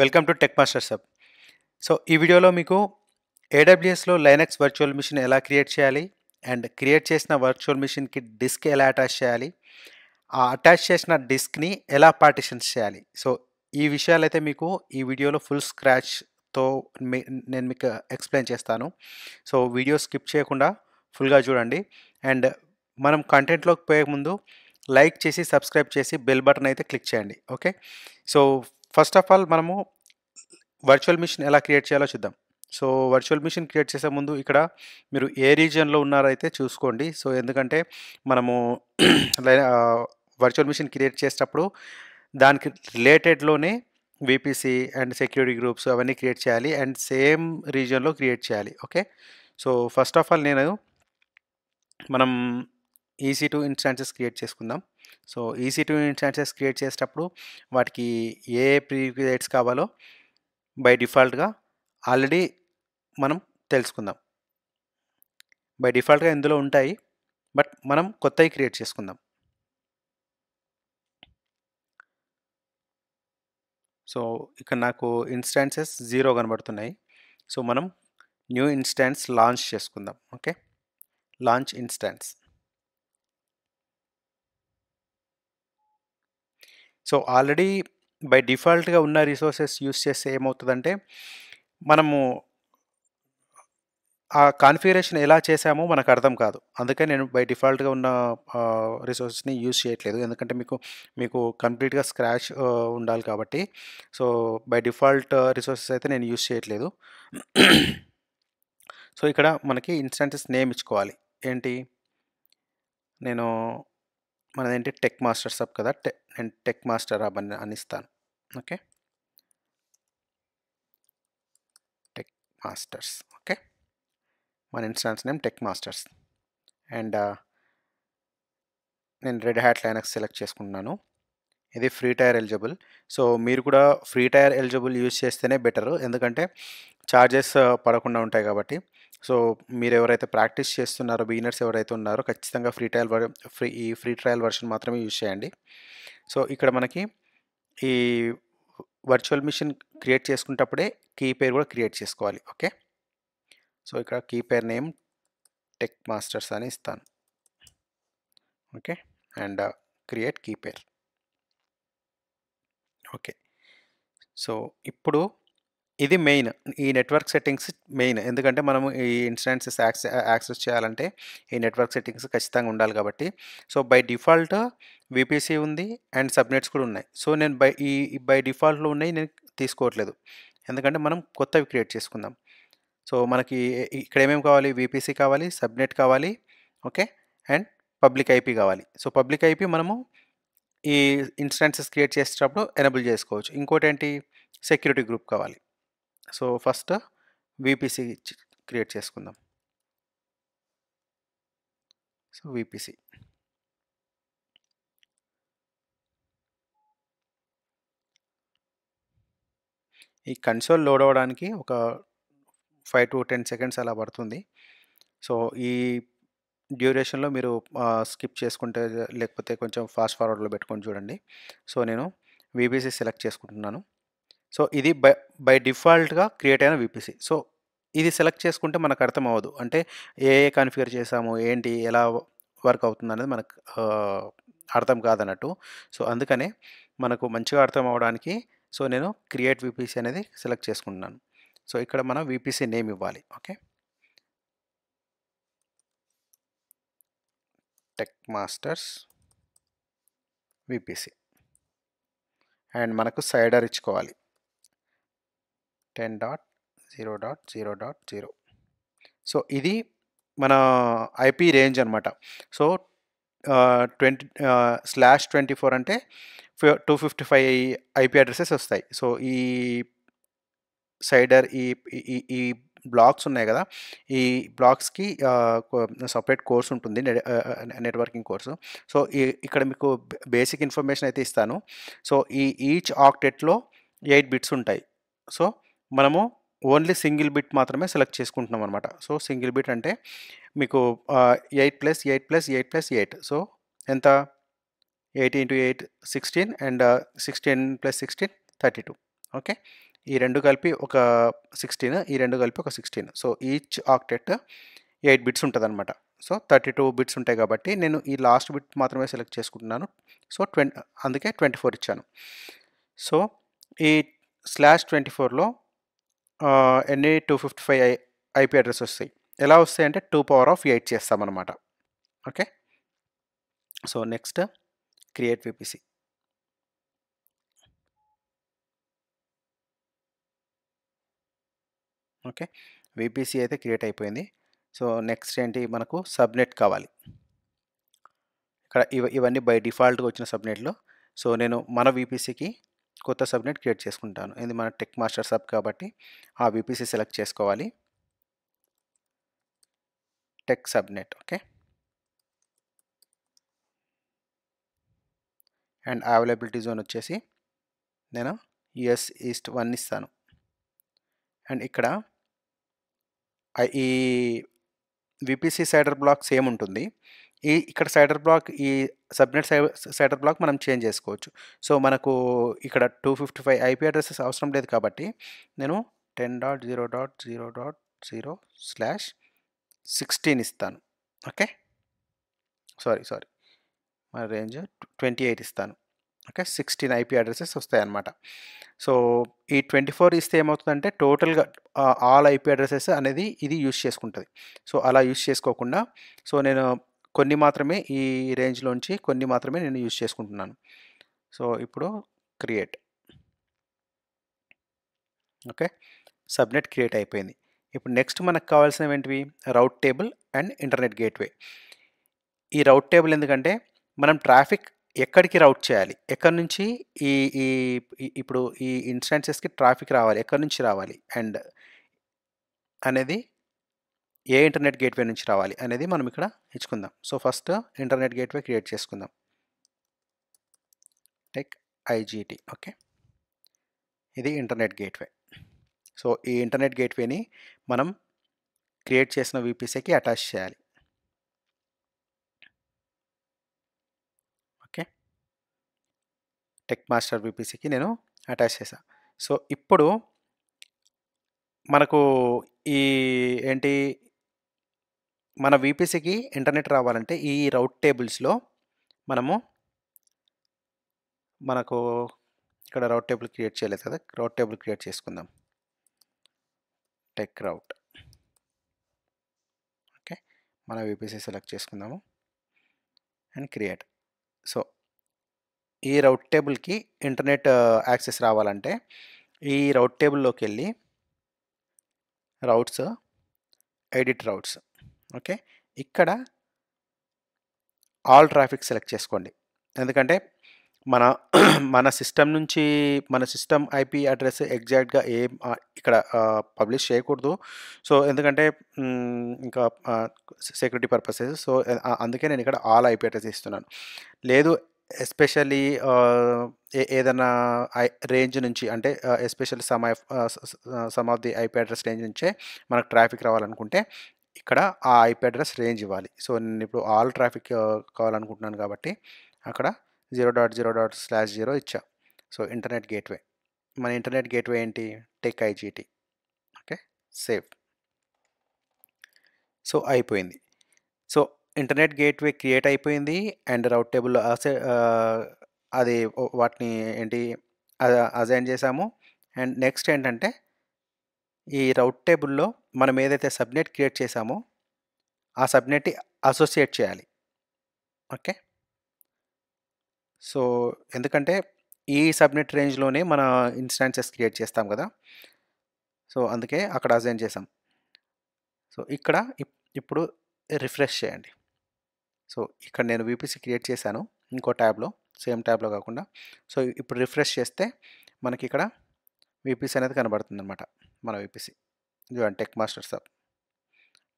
Welcome to tech masters hub. So ఈ వీడియోలో మీకు ఏడబ్ల్యూఎస్లో లైనక్స్ వర్చువల్ మిషన్ ఎలా క్రియేట్ చేయాలి అండ్ క్రియేట్ చేసిన వర్చువల్ మిషన్కి డిస్క్ ఎలా అటాచ్ చేయాలి, ఆ అటాచ్ చేసిన డిస్క్ని ఎలా పార్టిషన్స్ చేయాలి. సో ఈ విషయాలైతే మీకు ఈ వీడియోలో ఫుల్ స్క్రాచ్తో నేను మీకు ఎక్స్ప్లెయిన్ చేస్తాను. సో వీడియో స్కిప్ చేయకుండా ఫుల్గా చూడండి. అండ్ మనం కంటెంట్లోకి పోయే ముందు లైక్ చేసి సబ్స్క్రైబ్ చేసి బెల్ బటన్ అయితే క్లిక్ చేయండి. Okay, so first of all మనము వర్చువల్ మిషన్ ఎలా క్రియేట్ చేయాలో చూద్దాం. సో వర్చువల్ మిషన్ క్రియేట్ చేసే ముందు ఇక్కడ మీరు ఏ రీజియన్లో ఉన్నారైతే చూసుకోండి. సో ఎందుకంటే మనము వర్చువల్ మిషన్ క్రియేట్ చేసేటప్పుడు దానికి రిలేటెడ్లోనే విపిసి అండ్ సెక్యూరిటీ గ్రూప్స్ అవన్నీ క్రియేట్ చేయాలి అండ్ సేమ్ రీజియన్లో క్రియేట్ చేయాలి. Okay, so first of all మనం EC2 ఇన్స్టాన్సెస్ క్రియేట్ చేసుకుందాం. సో EC2 ఇన్స్టాన్సెస్ క్రియేట్ చేసేటప్పుడు వాటికి ఏ ప్రీరిక్విజిట్స్ కావాలో బై డిఫాల్ట్గా ఆల్రెడీ మనం తెలుసుకుందాం. బై డిఫాల్ట్గా ఇందులో ఉంటాయి, బట్ మనం కొత్తవి క్రియేట్ చేసుకుందాం. సో ఇక్కడ నాకు ఇన్స్టాన్సెస్ 0 కనబడుతున్నాయి. సో మనం న్యూ ఇన్స్టాన్స్ లాంచ్ చేసుకుందాం. Okay, launch instance. So already by డిఫాల్ట్గా ఉన్న రిసోర్సెస్ యూస్ చేస్తే ఏమవుతుందంటే మనము ఆ కాన్ఫిగరేషన్ ఎలా చేసామో మనకు అర్థం కాదు. అందుకే నేను బై డిఫాల్ట్గా ఉన్న రిసోర్సెస్ని యూజ్ చేయట్లేదు, ఎందుకంటే మీకు కంప్లీట్గా స్క్రాచ్ ఉండాలి కాబట్టి. సో బై డిఫాల్ట్ రిసోర్సెస్ అయితే నేను యూజ్ చేయట్లేదు. సో ఇక్కడ మనకి ఇన్స్టాన్సెస్ నేమ్ ఇచ్చుకోవాలి. ఏంటి, నేను మనదేంటి టెక్ మాస్టర్స్ హబ్ కదా, నేను టెక్ మాస్టర్ హబ్ అని ఇస్తాను. Okay, tech masters. ఓకే, మన instance name tech masters and నేను రెడ్ హ్యాట్ లైనక్స్ సెలెక్ట్ చేసుకుంటున్నాను. ఇది ఫ్రీ టైర్ ఎలిజిబుల్. సో మీరు కూడా ఫ్రీ టైర్ ఎలిజిబుల్ యూజ్ చేస్తేనే బెటరు, ఎందుకంటే ఛార్జెస్ పడకుండా ఉంటాయి కాబట్టి. సో మీరు ఎవరైతే ప్రాక్టీస్ చేస్తున్నారో, బిగినర్స్ ఎవరైతే ఉన్నారో ఖచ్చితంగా ఫ్రీ ట్రయల్ వర్షన్ మాత్రమే యూజ్ చేయండి. సో ఇక్కడ మనకి ఈ వర్చువల్ మిషన్ క్రియేట్ చేసుకునేటప్పుడే కీ పేరు కూడా క్రియేట్ చేసుకోవాలి. ఓకే, సో ఇక్కడ key pair name tech masters అని ఇస్తాను. Okay, and create key pair. Okay, so ఇప్పుడు ఇది మెయిన్, ఈ నెట్వర్క్ సెట్టింగ్స్ మెయిన్, ఎందుకంటే మనము ఈ ఇన్స్టాన్సెస్ యాక్సెస్ చేయాలంటే ఈ నెట్వర్క్ సెట్టింగ్స్ ఖచ్చితంగా ఉండాలి కాబట్టి. సో బై డిఫాల్ట్ విపిసి ఉంది అండ్ సబ్నెట్స్ కూడా ఉన్నాయి. సో నేను బై డిఫాల్ట్లో ఉన్నాయి నేను తీసుకోవట్లేదు, ఎందుకంటే మనం కొత్తవి క్రియేట్ చేసుకుందాం. సో మనకి ఇక్కడ ఏమేమి కావాలి, విపిసి కావాలి, సబ్నెట్ కావాలి, ఓకే, అండ్ పబ్లిక్ ఐపీ కావాలి. సో పబ్లిక్ ఐపీ మనము ఈ ఇన్స్టాన్సెస్ క్రియేట్ చేసేటప్పుడు ఎనేబుల్ చేసుకోవచ్చు. ఇంకోటి ఏంటి, సెక్యూరిటీ గ్రూప్ కావాలి. సో ఫస్ట్ విపిసి క్రియేట్ చేసుకుందాం. సో విపిసి, ఈ కన్సోల్ లోడ్ అవ్వడానికి ఒక 5 to 10 సెకండ్స్ అలా పడుతుంది. సో ఈ డ్యూరేషన్లో మీరు స్కిప్ చేసుకుంటే, లేకపోతే కొంచెం ఫాస్ట్ ఫార్వర్డ్లో పెట్టుకొని చూడండి. సో నేను విపిసి సెలెక్ట్ చేసుకుంటున్నాను. సో ఇది బై డిఫాల్ట్గా క్రియేట్ అయిన విపిసి. సో ఇది సెలెక్ట్ చేసుకుంటే మనకు అర్థం అవ్వదు, అంటే ఏ కాన్ఫిగర్ చేసాము, ఏంటి, ఎలా వర్క్ అవుతుంది అనేది మనకు అర్థం కాదన్నట్టు. సో అందుకనే మనకు మంచిగా అర్థం అవ్వడానికి సో నేను క్రియేట్ విపిసి అనేది సెలెక్ట్ చేసుకుంటున్నాను. సో ఇక్కడ మనం విపిసి నేమ్ ఇవ్వాలి. Okay, tech masters VPC and మనకు సైడర్ ఇచ్చుకోవాలి 10.0.0.0. సో ఇది మన ఐపీ రేంజ్ అనమాట. సో 20/24 అంటే 255 ఐపీ అడ్రసెస్ వస్తాయి. సో ఈ సైడర్ ఈ బ్లాక్స్ ఉన్నాయి కదా, ఈ బ్లాక్స్కి సపరేట్ కోర్స్ ఉంటుంది, నెట్వర్కింగ్ కోర్సు. సో ఇక్కడ మీకు బేసిక్ ఇన్ఫర్మేషన్ అయితే ఇస్తాను. సో ఈచ్ ఆక్టెట్లో 8 బిట్స్ ఉంటాయి. సో మనము ఓన్లీ సింగిల్ బిట్ మాత్రమే సెలెక్ట్ చేసుకుంటున్నాం అనమాట. సో సింగిల్ బిట్ అంటే మీకు 8+8+8+8. సో ఎంత, 8 × 8 16 అండ్ 16 + 16 32. ఓకే. ఈ 2 కలిపి ఒక 16, ఈ 2 కలిపి ఒక 16. సో, ఈచ్ ఆక్టెట్ 8 బిట్స్ ఉంటదనమాట. సో, 32 బిట్స్ ఉంటాయి కాబట్టి నేను ఈ లాస్ట్ బిట్ మాత్రమే సెలెక్ట్ చేసుకుంటున్నాను. సో, అందుకే 24 ఇచ్చాను. సో, ఈ /24లో ఎన్ని 255 ఐపీ అడ్రెస్ వస్తాయి. ఎలా వస్తాయంటే 2^8 చేస్తామన్నమాట. Okay. So, next create VPC. Okay. VPC అయితే క్రియేట్ అయిపోయింది. సో, నెక్స్ట్ ఏంటి మనకు సబ్నెట్ కావాలి. ఇక్కడ ఇవన్నీ బై డిఫాల్ట్‌గా వచ్చిన సబ్నెట్‌లు. సో, నేను మన వీపీసీకి కొత్త సబ్నెట్ క్రియేట్ చేసుకుంటాను. ఇది మన టెక్ మాస్టర్ సబ్ కాబట్టి ఆ వీపీసీ సెలెక్ట్ చేసుకోవాలి. Tech subnet. Okay. And availability zone వచ్చేసి నేను యూఎస్ ఈస్ట్ 1 ఇస్తాను. అండ్ ఇక్కడ ఈ వీపీసీ సైడర్ బ్లాక్ సేమ్ ఉంటుంది. ఇక్కడ సైడర్ బ్లాక్ ఈ సబ్నెట్ సైడర్ బ్లాక్ మనం చేంజ్ చేసుకోవచ్చు. సో, మనకు ఇక్కడ 255 ఐపీ అడ్రెసెస్ అవసరం లేదు కాబట్టి నేను 10.0.0.0/16 ఇస్తాను. ఓకే. సారీ. మన రేంజ్ 28 ఇస్తాను. ఓకే. 16 ఐపీ అడ్రెసెస్ వస్తాయన్నమాట. సో, ఈ 24 ఇస్తే ఏమవుతుందంటే టోటల్‌గా ఆల్ ఐపీ అడ్రెసెస్ అనేది ఇది యూజ్ చేసుకుంటది. సో, అలా యూజ్ చేసుకోకుండా నేను కొన్ని మాత్రమే ఈ రేంజ్‌లోంచి కొన్ని మాత్రమే నేను యూజ్ చేసుకుంటున్నాను. సో, ఇప్పుడు క్రియేట్. ఓకే. సబ్నెట్ క్రియేట్ అయిపోయింది. ఇప్పుడు నెక్స్ట్ మనకు కావాల్సినవేంటివి? Route table and internet gateway. ఈ రౌట్ టేబుల్ ఎందుకంటే మనం ట్రాఫిక్ ఎక్కడికి రౌట్ చేయాలి? ఎక్కడి నుంచి ఈ ఈ ఇప్పుడు ఈ ఇన్‌స్టాన్సెస్‌కి ట్రాఫిక్ రావాలి? ఎక్కడి నుంచి రావాలి? అండ్ అనేది ఏ ఇంటర్నెట్ గేట్‌వే నుంచి రావాలి అనేది మనం ఇక్కడ ఇచ్చుకుందాం. So, first internet gateway create చేసుకుందాం. Tech IGT. ఓకే. ఇది ఇంటర్నెట్ గేట్‌వే. సో, ఈ ఇంటర్నెట్ గేట్‌వేని మనం క్రియేట్ చేసిన వీపీసీకి అటాచ్ చేయాలి. ఓకే. టెక్ మాస్టర్ వీపీసీకి నేను అటాచ్ చేశా. సో, ఇప్పుడు మనకు ఈ ఏంటి మన వీపీసీకి ఇంటర్నెట్ రావాలంటే ఈ రౌట్ టేబుల్స్‌లో మనకు ఇక్కడ రౌట్ టేబుల్ క్రియేట్ చేయలేదు కదా! రౌట్ టేబుల్ క్రియేట్ చేసుకుందాం. టెక్ రౌట్. ఓకే. మన వీపీసీ సెలెక్ట్ చేసుకుందాము. And create. సో, ఈ రౌట్ టేబుల్‌కి ఇంటర్నెట్ యాక్సెస్ రావాలంటే ఈ రౌట్ టేబుల్‌లోకెళ్ళి రౌట్స్, ఎడిట్ రౌట్స్. ఓకే. ఇక్కడ ఆల్ ట్రాఫిక్ సెలెక్ట్ చేసుకోండి. ఎందుకంటే మన మన సిస్టమ్ నుంచి మన సిస్టమ్ ఐపీ అడ్రెస్ ఎగ్జాక్ట్‌గా ఇక్కడ పబ్లిష్ చేయకూడదు. సో, ఎందుకంటే ఇంకా సెక్యూరిటీ పర్పసెస్. సో, అందుకే నేను ఇక్కడ ఆల్ ఐపీ అడ్రెస్ ఇస్తున్నాను. లేదు ఎస్పెషల్లీ ఏదన్నా రేంజ్ నుంచి అంటే especially some of the IP address range నుంచే మనకు ట్రాఫిక్ రావాలనుకుంటే ఇక్కడ ఆ ఐపీ అడ్రెస్ రేంజ్ ఇవ్వాలి. సో, నేను ఇప్పుడు ఆల్ ట్రాఫిక్ కావాలనుకుంటున్నాను కాబట్టి అక్కడ 0.0.0 ఇచ్చా. So, internet gateway. మన ఇంటర్నెట్ గేట్‌వే ఏంటి? Tech IGT. Okay. Save. So, అయిపోయింది. సో, ఇంటర్నెట్ గేట్‌వే క్రియేట్ అయిపోయింది. అండ్ రౌట్ టేబుల్ అది వాటిని ఏంటి అసైన్ చేసాము. అండ్ నెక్స్ట్ ఏంటంటే ఈ రౌట్ టేబుల్‌లో మనం ఏదైతే సబ్నెట్ క్రియేట్ చేసామో ఆ సబ్నెట్‌ని అసోసియేట్ చేయాలి. ఓకే. సో, ఎందుకంటే ఈ సబ్నెట్ రేంజ్‌లోనే మన ఇన్‌స్టాన్సెస్ క్రియేట్ చేస్తాం కదా! సో, అందుకే అక్కడ అసైన్ చేసాం. సో, ఇక్కడ ఇప్పుడు రిఫ్రెష్ చేయండి. సో, ఇక్కడ నేను వీపీసీ క్రియేట్ చేశాను. ఇంకో ట్యాబ్‌లో సేమ్ ట్యాబ్‌లో కాకుండా. సో, ఇప్పుడు రిఫ్రెష్ చేస్తే మనకిక్కడ వీపీసీ అనేది కనబడుతుందనమాట. మన వీపీసీ. ఇదిగోండి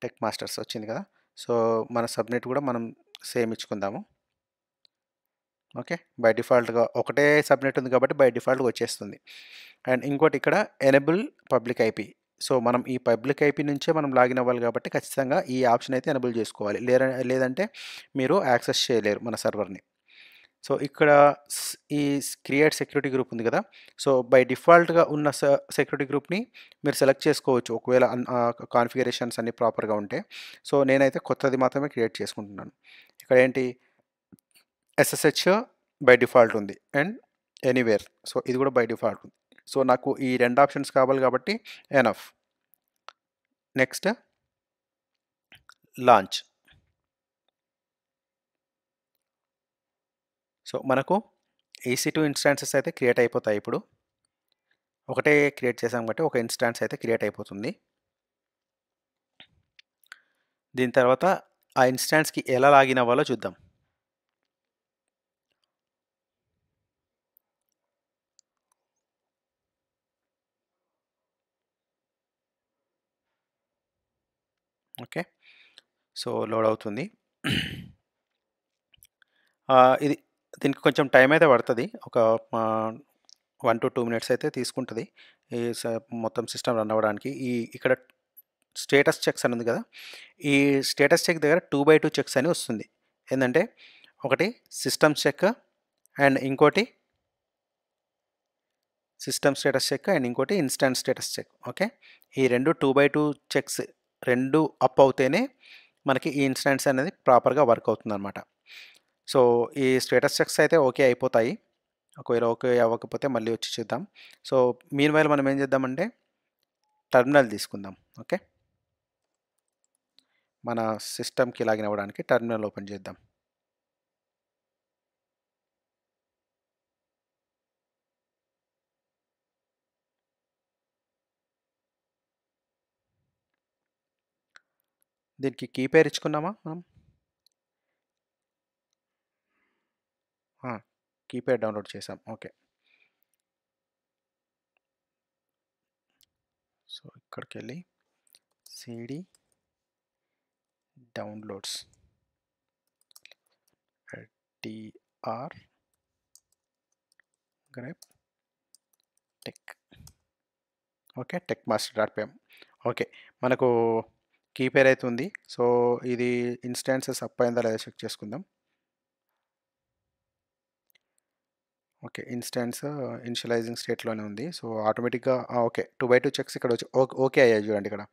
టెక్ మాస్టర్స్ వచ్చింది కదా! సో, మన సబ్నెట్ కూడా మనం సేమ్ ఇచ్చుకుందాము. ఓకే. బై డిఫాల్ట్‌గా ఒకటే సబ్నెట్ ఉంది కాబట్టి బై డిఫాల్ట్‌గా వచ్చేస్తుంది. అండ్ ఇంకోటి ఇక్కడ ఎనేబుల్ పబ్లిక్ ఐపీ. సో, మనం ఈ పబ్లిక్ ఐపీ నుంచే మనం లాగిన్ అవ్వాలి కాబట్టి ఖచ్చితంగా ఈ ఆప్షన్ అయితే ఎనేబుల్ చేసుకోవాలి. లేదంటే మీరు యాక్సెస్ చేయలేరు మన సర్వర్‌ని. సో ఇక్కడ ఈ క్రియేట్ సెక్యూరిటీ గ్రూప్ ఉంది కదా, సో బై డిఫాల్ట్గా ఉన్న సెక్యూరిటీ గ్రూప్ని మీరు సెలెక్ట్ చేసుకోవచ్చు ఒకవేళ కాన్ఫిగరేషన్స్ అన్ని ప్రాపర్గా ఉంటే. సో నేనైతే కొత్తది మాత్రమే క్రియేట్ చేసుకుంటున్నాను. ఇక్కడ ఏంటి ఎస్ఎస్హెచ్ బై డిఫాల్ట్ ఉంది అండ్ ఎనీవేర్, సో ఇది కూడా బై డిఫాల్ట్ ఉంది. సో నాకు ఈ రెండు ఆప్షన్స్ కావాలి కాబట్టి ఎనఫ్. Next launch. సో మనకు EC2 ఇన్స్టాన్సెస్ అయితే క్రియేట్ అయిపోతాయి. ఇప్పుడు ఒకటే క్రియేట్ చేసాం కాబట్టి ఒక ఇన్స్టాన్స్ అయితే క్రియేట్ అయిపోతుంది. దీని తర్వాత ఆ ఇన్స్టాన్స్కి ఎలా లాగిన్ అవ్వాలో చూద్దాం. ఓకే, సో లోడ్ అవుతుంది. ఇది దీనికి కొంచెం టైం అయితే పడుతుంది, ఒక 1 to 2 minutes అయితే తీసుకుంటుంది ఈ మొత్తం సిస్టమ్ రన్ అవ్వడానికి. ఇక్కడ స్టేటస్ చెక్స్ అని ఉంది కదా, ఈ స్టేటస్ చెక్ దగ్గర 2x2 చెక్స్ అని వస్తుంది. ఏంటంటే ఒకటి సిస్టమ్ చెక్ అండ్ ఇంకోటి సిస్టమ్ స్టేటస్ చెక్ అండ్ ఇంకోటి ఇన్స్టాన్స్ స్టేటస్ చెక్. ఓకే, ఈ రెండు 2x2 చెక్స్ రెండు అప్ అవుతేనే మనకి ఈ ఇన్స్టాన్స్ అనేది ప్రాపర్గా వర్క్ అవుతుంది అనమాట. సో ఈ స్టేటస్ చెక్స్ అయితే ఓకే అయిపోతాయి. ఒకవేళ ఓకే అవ్వకపోతే మళ్ళీ వచ్చి చూద్దాం. సో మీన్వైల్ మనం ఏం చేద్దామంటే టర్మినల్ తీసుకుందాం. ఓకే, మన సిస్టమ్కి లాగిన్ అవ్వడానికి టర్మినల్ ఓపెన్ చేద్దాం. దీనికి కీ పేరు ఇచ్చుకున్నామా మనం? కీ పేరు డౌన్లోడ్ చేసాం. ఓకే, సో ఇక్కడికి వెళ్ళి CD downloads TR grep tech. Okay, techmaster.py. Okay, మనకు కీ పేరు అయితే ఉంది. సో ఇది ఇన్స్టాన్సెస్ అప్ అయిందా లేదా చెక్ చేసుకుందాం. ఓకే, ఇన్స్టాన్స్ ఇనిషియలైజింగ్ స్టేట్లోనే ఉంది. సో ఆటోమేటిక్గా ఓకే 2x2 చెక్స్ ఇక్కడ వచ్చి ఓకే అయ్యాయి చూడండి. ఇక్కడ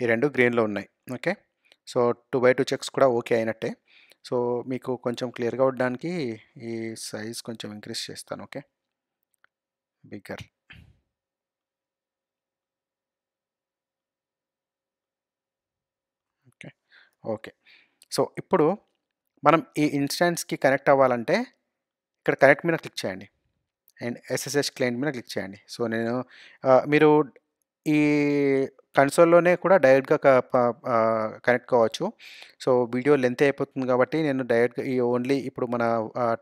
ఈ రెండు గ్రీన్లో ఉన్నాయి. ఓకే, సో 2x2 చెక్స్ కూడా ఓకే అయినట్టే. సో మీకు కొంచెం క్లియర్గా ఉండడానికి ఈ సైజ్ కొంచెం ఇంక్రీజ్ చేస్తాను. Okay, bigger. Okay okay, so ఇప్పుడు మనం ఈ ఇన్స్టాన్స్కి కనెక్ట్ అవ్వాలంటే ఇక్కడ కనెక్ట్ మీద క్లిక్ చేయండి అండ్ SSH క్లయింట్ మీద క్లిక్ చేయండి. సో నేను మీరు ఈ కన్సోల్లోనే కూడా డైరెక్ట్గా కనెక్ట్ కావచ్చు. సో వీడియో లెంత్ అయిపోతుంది కాబట్టి నేను డైరెక్ట్గా ఈ ఓన్లీ ఇప్పుడు మన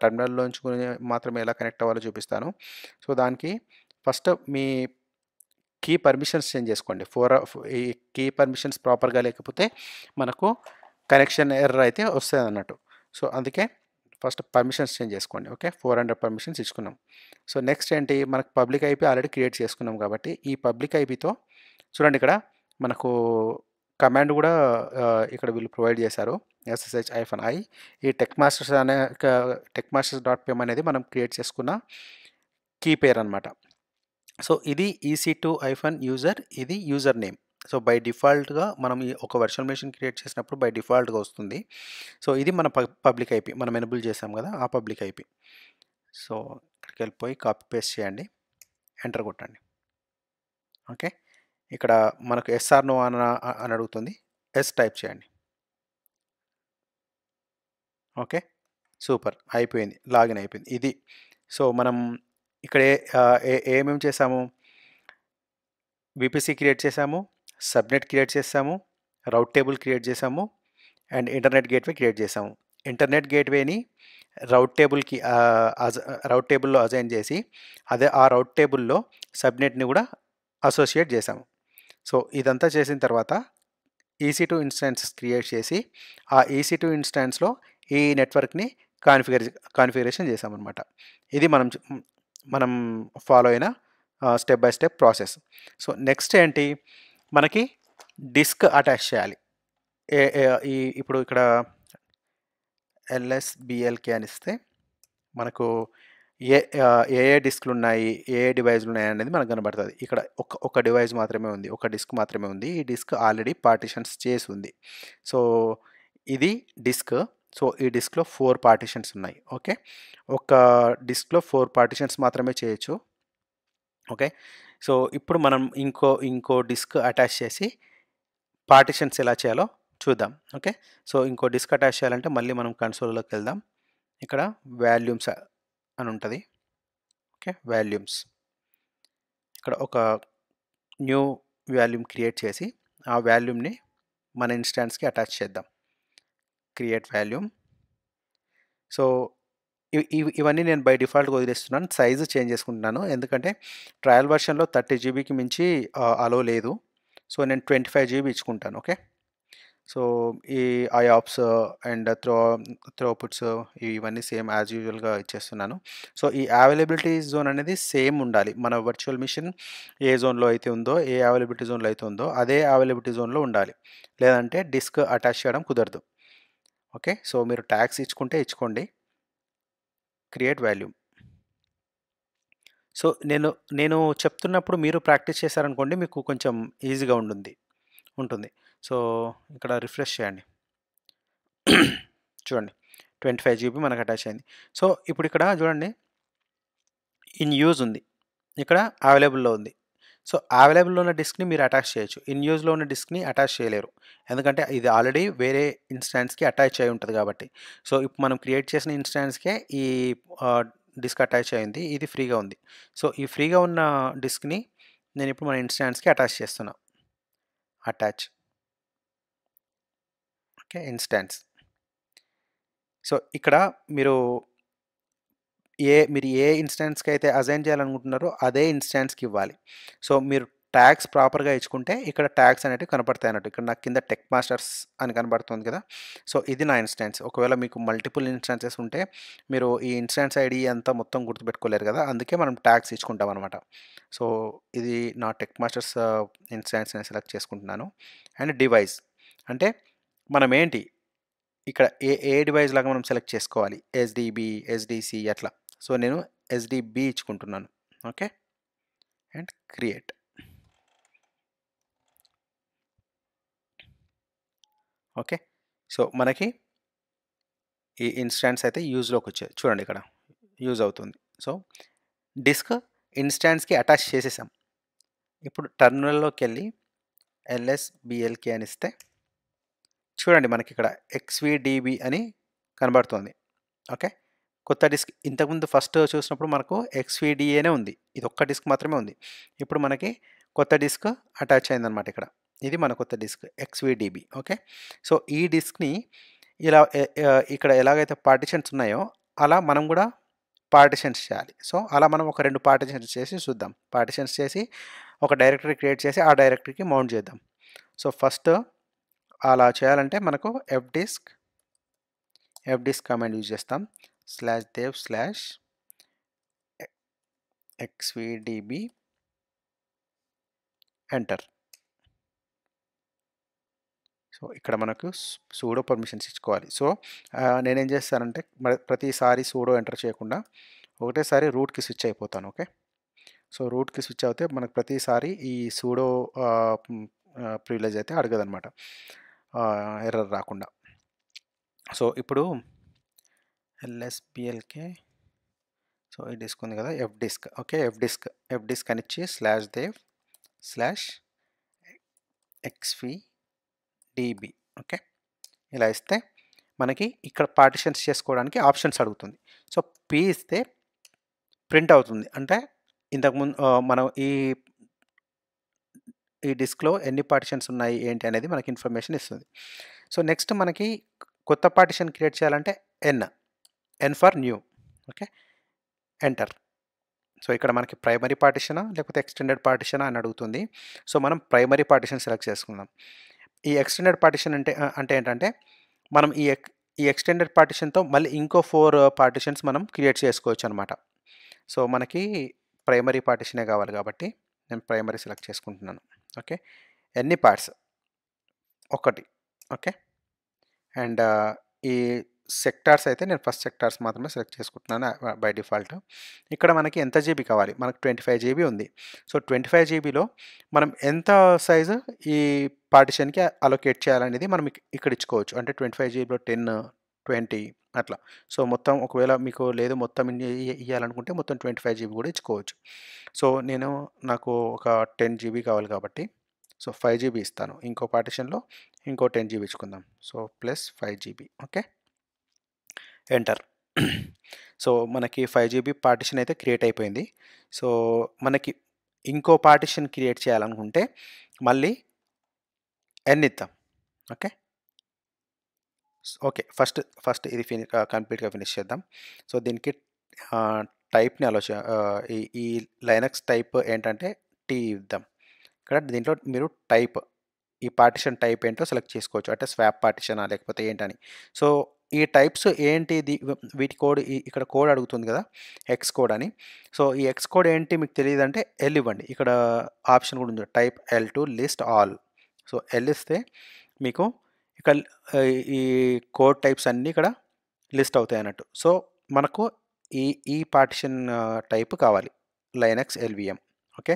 టర్మినల్లోంచి మాత్రమే ఎలా కనెక్ట్ అవ్వాలో చూపిస్తాను. సో దానికి ఫస్ట్ మీ కీ పర్మిషన్స్ చేంజ్ చేసుకోండి. ఈ కీ పర్మిషన్స్ ప్రాపర్గా లేకపోతే మనకు కనెక్షన్ ఎర్రర్ అయితే వస్తుంది అన్నట్టు. సో అందుకే ఫస్ట్ పర్మిషన్స్ చేంజ్ చేసుకోండి. ఓకే, 400 పర్మిషన్స్ ఇచ్చుకున్నాం. సో నెక్స్ట్ ఏంటి, మనకు పబ్లిక్ ఐపీ ఆల్రెడీ క్రియేట్ చేసుకున్నాం కాబట్టి ఈ పబ్లిక్ ఐపీతో చూడండి ఇక్కడ మనకు కమాండ్ కూడా ఇక్కడ వీళ్ళు ప్రొవైడ్ చేశారు, SSH-i. ఈ టెక్మాస్టర్స్ అనే techmasters.py అనేది మనం క్రియేట్ చేసుకున్న కీ పేరు అనమాట. సో ఇది EC2-user, ఇది యూజర్ నేమ్. సో బై డిఫాల్ట్గా మనం ఒక వర్చువల్ మెషిన్ క్రియేట్ చేసినప్పుడు బై డిఫాల్ట్గా వస్తుంది. సో ఇది మన పబ్లిక్ ఐపీ, మనం ఎనేబుల్ చేసాం కదా ఆ పబ్లిక్ ఐపీ. సో ఇక్కడికి వెళ్ళిపోయి కాపీ పేస్ట్ చేయండి, ఎంటర్ కొట్టండి. ఓకే, ఇక్కడ మనకు ఎస్ఆర్ నో అని అడుగుతుంది, ఎస్ టైప్ చేయండి. ఓకే, సూపర్ అయిపోయింది, లాగిన్ అయిపోయింది ఇది. సో మనం ఇక్కడ ఏమేమి చేసాము, VPC క్రియేట్ చేసాము, సబ్నెట్ క్రియేట్ చేసాము, రౌట్ టేబుల్ క్రియేట్ చేసాము అండ్ ఇంటర్నెట్ గేట్వే క్రియేట్ చేసాము. ఇంటర్నెట్ గేట్వేని రౌట్ టేబుల్లో అజైన్ చేసి అదే ఆ రౌట్ టేబుల్లో సబ్నెట్ని కూడా అసోసియేట్ చేసాము. సో ఇదంతా చేసిన తర్వాత EC2 ఇన్స్టాన్సెస్ క్రియేట్ చేసి ఆ EC2 ఇన్స్టాన్స్లో ఈ నెట్వర్క్ని కాన్ఫిగరేషన్ చేసామన్నమాట. ఇది మనం ఫాలో అయిన step by step process. So next ఏంటి, మనకి డిస్క్ అటాచ్ చేయాలి. ఇప్పుడు ఇక్కడ LSBLK అని ఇస్తే మనకు ఏ డిస్క్‌లున్నాయి, ఏ డివైస్‌లున్నాయనేది మనకు కనబడతది. ఇక్కడ ఒక డివైస్ మాత్రమే ఉంది. ఒక డిస్క్ మాత్రమే ఉంది. ఈ డిస్క్ ఆల్రెడీ పార్టిషన్స్ చేసుంది. సో, ఇది డిస్క్. సో, ఈ డిస్క్‌లో 4 పార్టిషన్స్ ఉన్నాయి. ఓకే. ఒక డిస్క్‌లో 4 పార్టిషన్స్ మాత్రమే చేయొచ్చు. ఓకే. సో, ఇప్పుడు మనం ఇంకో డిస్క్ అటాచ్ చేసి పార్టిషన్స్ ఎలా చేయాలో చూద్దాం. ఓకే. సో, ఇంకో డిస్క్ అటాచ్ చేయాలంటే మళ్ళీ మనం కన్సోల్‌లోకెళ్దాం. ఇక్కడ వాల్యూమ్స్ అని ఉంటది. ఓకే. వాల్యూమ్స్. ఇక్కడ ఒక న్యూ వాల్యూమ్ క్రియేట్ చేసి, ఆ వాల్యూమ్‌ని మన ఇన్‌స్టాన్స్‌కి అటాచ్ చేద్దాం. Create volume. సో, ఇవన్నీ నేను బై డిఫాల్ట్‌గా వదిలేస్తున్నాను. సైజ్ చేంజ్ చేసుకుంటున్నాను. ఎందుకంటే ట్రయల్ వెర్షన్‌లో 30 జీబీకి మించి అలో లేదు. సో, నేను 25 జీబీ ఇచ్చుకుంటాను. ఓకే. సో, ఈ ఐఆప్స్ అండ్ త్రోపుట్స్ ఇవన్నీ సేమ్ యాజ్ యూజువల్‌గా ఇచ్చేస్తున్నాను. సో, ఈ అవైలబిలిటీ జోన్ అనేది సేమ్ ఉండాలి. మన వర్చువల్ మిషన్ ఏ జోన్‌లో అయితే ఉందో, ఏ అవైలబిలిటీ జోన్‌లో అయితే ఉందో, అదే అవైలబిలిటీ జోన్‌లో ఉండాలి. లేదంటే డిస్క్ అటాచ్ చేయడం కుదరదు. ఓకే. సో, మీరు ట్యాగ్స్ ఇచ్చుకుంటే ఇచ్చుకోండి. Create volume. సో, నేను చెప్తున్నప్పుడు మీరు ప్రాక్టీస్ చేశారనుకోండి మీకు కొంచెం ఈజీగా ఉంటుంది. సో, ఇక్కడ రిఫ్రెష్ చేయండి. చూడండి. 25 జీబీ మనకు అటాచ్ అయింది. సో, ఇప్పుడు ఇక్కడ చూడండి ఇన్ యూజ్ ఉంది. ఇక్కడ అవైలబుల్‌లో ఉంది. సో, అవైలబుల్‌లో ఉన్న డిస్క్‌ని మీరు అటాచ్ చేయొచ్చు. ఇన్ యూజ్‌లో ఉన్న డిస్క్‌ని అటాచ్ చేయలేరు. ఎందుకంటే ఇది ఆల్రెడీ వేరే ఇన్‌స్టాన్స్‌కి అటాచ్ అయ్యి ఉంటది కాబట్టి. సో, ఇప్పుడు మనం క్రియేట్ చేసిన ఇన్‌స్టాన్స్‌కే ఈ ఆహ్, డిస్క్ అటాచ్ అయింది. ఇది ఫ్రీగా ఉంది. సో, ఈ ఫ్రీగా ఉన్న డిస్క్‌ని నేనిప్పుడు మన ఇన్‌స్టాన్స్‌కి అటాచ్ చేస్తున్నా. అటాచ్. ఓకే. ఇన్‌స్టాన్స్. సో, ఇక్కడ మీరు మీరు ఏ ఇన్‌స్టాన్స్‌కి అయితే అసైన్ చేయాలనుకుంటున్నారో అదే ఇన్‌స్టాన్స్‌కి ఇవ్వాలి. సో, మీరు ట్యాగ్స్ ప్రాపర్‌గా ఇచ్చుకుంటే ఇక్కడ ట్యాగ్స్ అనేటివి కనపడతాయి అన్నట్టు. ఇక్కడ నాకు కింద టెక్ మాస్టర్స్ అని కనబడుతుంది కదా! సో, ఇది నా ఇన్‌స్టాన్స్. ఒకవేళ మీకు మల్టిపుల్ ఇన్‌స్టాన్సెస్ ఉంటే మీరు ఈ ఇన్‌స్టాన్స్ ఐడీ అంతా మొత్తం గుర్తుపెట్టుకోలేరు కదా! అందుకే మనం ట్యాగ్స్ ఇచ్చుకుంటామనమాట. సో, ఇది నా టెక్ మాస్టర్స్ ఇన్‌స్టాన్స్ నేను సెలెక్ట్ చేసుకుంటున్నాను. అండ్ డివైస్ అంటే మనమేంటి ఇక్కడ ఏ డివైస్ లాగా మనం సెలెక్ట్ చేసుకోవాలి. ఎస్‌డిబి, ఎస్‌డిసి అట్లా. సో, నేను ఎస్‌డిబి ఇచ్చుకుంటున్నాను. Okay. And create. Okay. So, మనకి ఈ ఇన్‌స్టాన్స్ అయితే యూజ్‌లోకొచ్చాయి. చూడండి ఇక్కడ యూజ్ అవుతుంది. సో, డిస్క్ ఇన్‌స్టాన్స్‌కి అటాచ్ చేసేసాం. ఇప్పుడు టెర్మినల్‌లోకెళ్ళి ఎల్ఎస్‌బిఎల్‌కే అని ఇస్తే చూడండి మనకిక్కడ ఎక్స్‌విడిబి అని కనబడుతోంది. ఓకే. కొత్త డిస్క్ ఇంతకుముందు ఫస్ట్ చూసినప్పుడు మనకు ఎక్స్‌విడిఏనే ఉంది. ఇది ఒక్క డిస్క్ మాత్రమే ఉంది. ఇప్పుడు మనకి కొత్త డిస్క్ అటాచ్ అయిందనమాట ఇక్కడ. ఇది మన కొత్త డిస్క్ ఎక్స్‌విడిబి. ఓకే. సో, ఈ డిస్క్‌ని ఇలా ఇక్కడ ఎలాగైతే పార్టిషన్స్ ఉన్నాయో అలా మనం గూడా పార్టిషన్స్ చేయాలి. సో, అలా మనం ఒక 2 పార్టిషన్స్ చేసి చూద్దాం. పార్టిషన్స్ చేసి ఒక డైరెక్టరీ క్రియేట్ చేసి ఆ డైరెక్టరీకి మౌంట్ చేద్దాం. సో, ఫస్ట్ అలా చేయాలంటే మనకు ఎఫ్‌డిస్క్ కమాండ్ యూజ్ చేస్తాం. /dev/ xvdb enter. సో, ఇక్కడ మనకు సూడో పర్మిషన్స్ ఇచ్చుకోవాలి. సో, నేనేం చేస్తానంటే ప్రతిసారి సూడో ఎంటర్ చేయకుండా ఒకటేసారి రూట్‌కి స్విచ్ అయిపోతాను. ఓకే. సో, రూట్‌కి స్విచ్ అవుతే మనకు ప్రతిసారి ఈ సూడో ప్రివిలేజ్ అయితే అడగదనమాట. ఎర్రర్ రాకుండా. సో, ఇప్పుడు ఎల్ఎస్‌బిఎల్‌కే సో, ఈ డిస్క్ ఉంది కదా! ఎఫ్‌డిస్క్. ఓకే. ఎఫ్‌డిస్క్ అని ఇచ్చి /dev/xvdb ఓకే. ఇలా ఇస్తే మనకి ఇక్కడ పార్టిషన్స్ చేసుకోవడానికి ఆప్షన్స్ అడుగుతుంది. సో, పి ఇస్తే ప్రింట్ అవుతుంది. అంటే ఇంతకుముందు మనం ఈ డిస్క్‌లో ఎన్ని పార్టిషన్స్ ఉన్నాయి ఏంటి అనేది మనకి ఇన్ఫర్మేషన్ ఇస్తుంది. సో, నెక్స్ట్ మనకి కొత్త పార్టిషన్ క్రియేట్ చేయాలంటే N for new. Okay. Enter. So, ఇక్కడ మనకి ప్రైమరీ పార్టిషనా లేకపోతే ఎక్స్టెండెడ్ పార్టిషనా అని అడుగుతుంది. సో, మనం ప్రైమరీ పార్టిషన్ సెలెక్ట్ చేసుకుందాం. ఈ ఎక్స్టెండెడ్ పార్టిషన్ అంటే ఏంటంటే మనం ఈ ఎక్స్టెండెడ్ పార్టిషన్‌తో మళ్ళీ ఇంకో 4 పార్టిషన్స్ మనం క్రియేట్ చేసుకోవచ్చనమాట. సో, మనకి ప్రైమరీ పార్టిషనే కావాలి కాబట్టి నేను ప్రైమరీ సెలెక్ట్ చేసుకుంటున్నాను. ఓకే. ఎన్ని పార్ట్స్? ఒకటి. ఓకే. అండ్ ఈ సెక్టార్స్ అయితే నేను ఫస్ట్ సెక్టార్స్ మాత్రమే సెలెక్ట్ చేసుకుంటున్నాను బై డిఫాల్ట్. ఇక్కడ మనకి ఎంత జీబీ కావాలి? మనకు 25 జీబీ ఉంది. సో 25 జీబీలో మనం ఎంత సైజు ఈ పార్టిషన్‌కి అలొకేట్ చేయాలనేది మనం ఇక్కడ ఇచ్చుకోవచ్చు. అంటే 25 జీబీలో 10, 20 అట్లా. సో మొత్తం ఒకవేళ మీకు లేదు మొత్తం ఇయ్యాలనుకుంటే మొత్తం 25 జీబీ కూడా ఇచ్చుకోవచ్చు. సో నాకు ఒక 10 జీబీ కావాలి కాబట్టి సో 5 జీబీ ఇస్తాను. ఇంకో పార్టిషన్‌లో ఇంకో 10 జీబీ ఇచ్చుకుందాం. So plus 5 GB okay. Enter. So మనకి 5 జీబీ పార్టిషన్ అయితే క్రియేట్ అయిపోయింది. సో మనకి ఇంకో పార్టిషన్ క్రియేట్ చేయాలనుకుంటే మళ్ళీ n ఇద్దాం. ఓకే. ఓకే. ఫస్ట్ ఇది కంప్లీట్‌గా ఫినిష్ చేద్దాం. సో దీనికి టైప్‌ని ఈ లైనక్స్ టైప్ ఏంటంటే టీ ఇద్దాం. ఇక్కడ దీంట్లో మీరు ఈ పార్టిషన్ టైప్ ఏంటో సెలెక్ట్ చేసుకోవచ్చు. అంటే స్వాప్ పార్టిషనా లేకపోతే ఏంటని. సో ఈ టైప్స్ ఏంటి వీటి కోడ్ ఇక్కడ కోడ్ అడుగుతుంది కదా! హెక్స్ కోడ్ అని. సో ఈ హెక్స్ కోడ్ ఏంటి మీకు తెలీదంటే ఎల్ ఇవ్వండి. ఇక్కడ ఆప్షన్ కూడా ఉంది. Type L to list all. So L ఇస్తే మీకు ఇక్కడ ఈ కోడ్ టైప్స్ అన్నీ ఇక్కడ లిస్ట్ అవుతాయి అన్నట్టు. సో మనకు ఈ పార్టిషన్ టైప్ కావాలి. Linux LVM. ఓకే.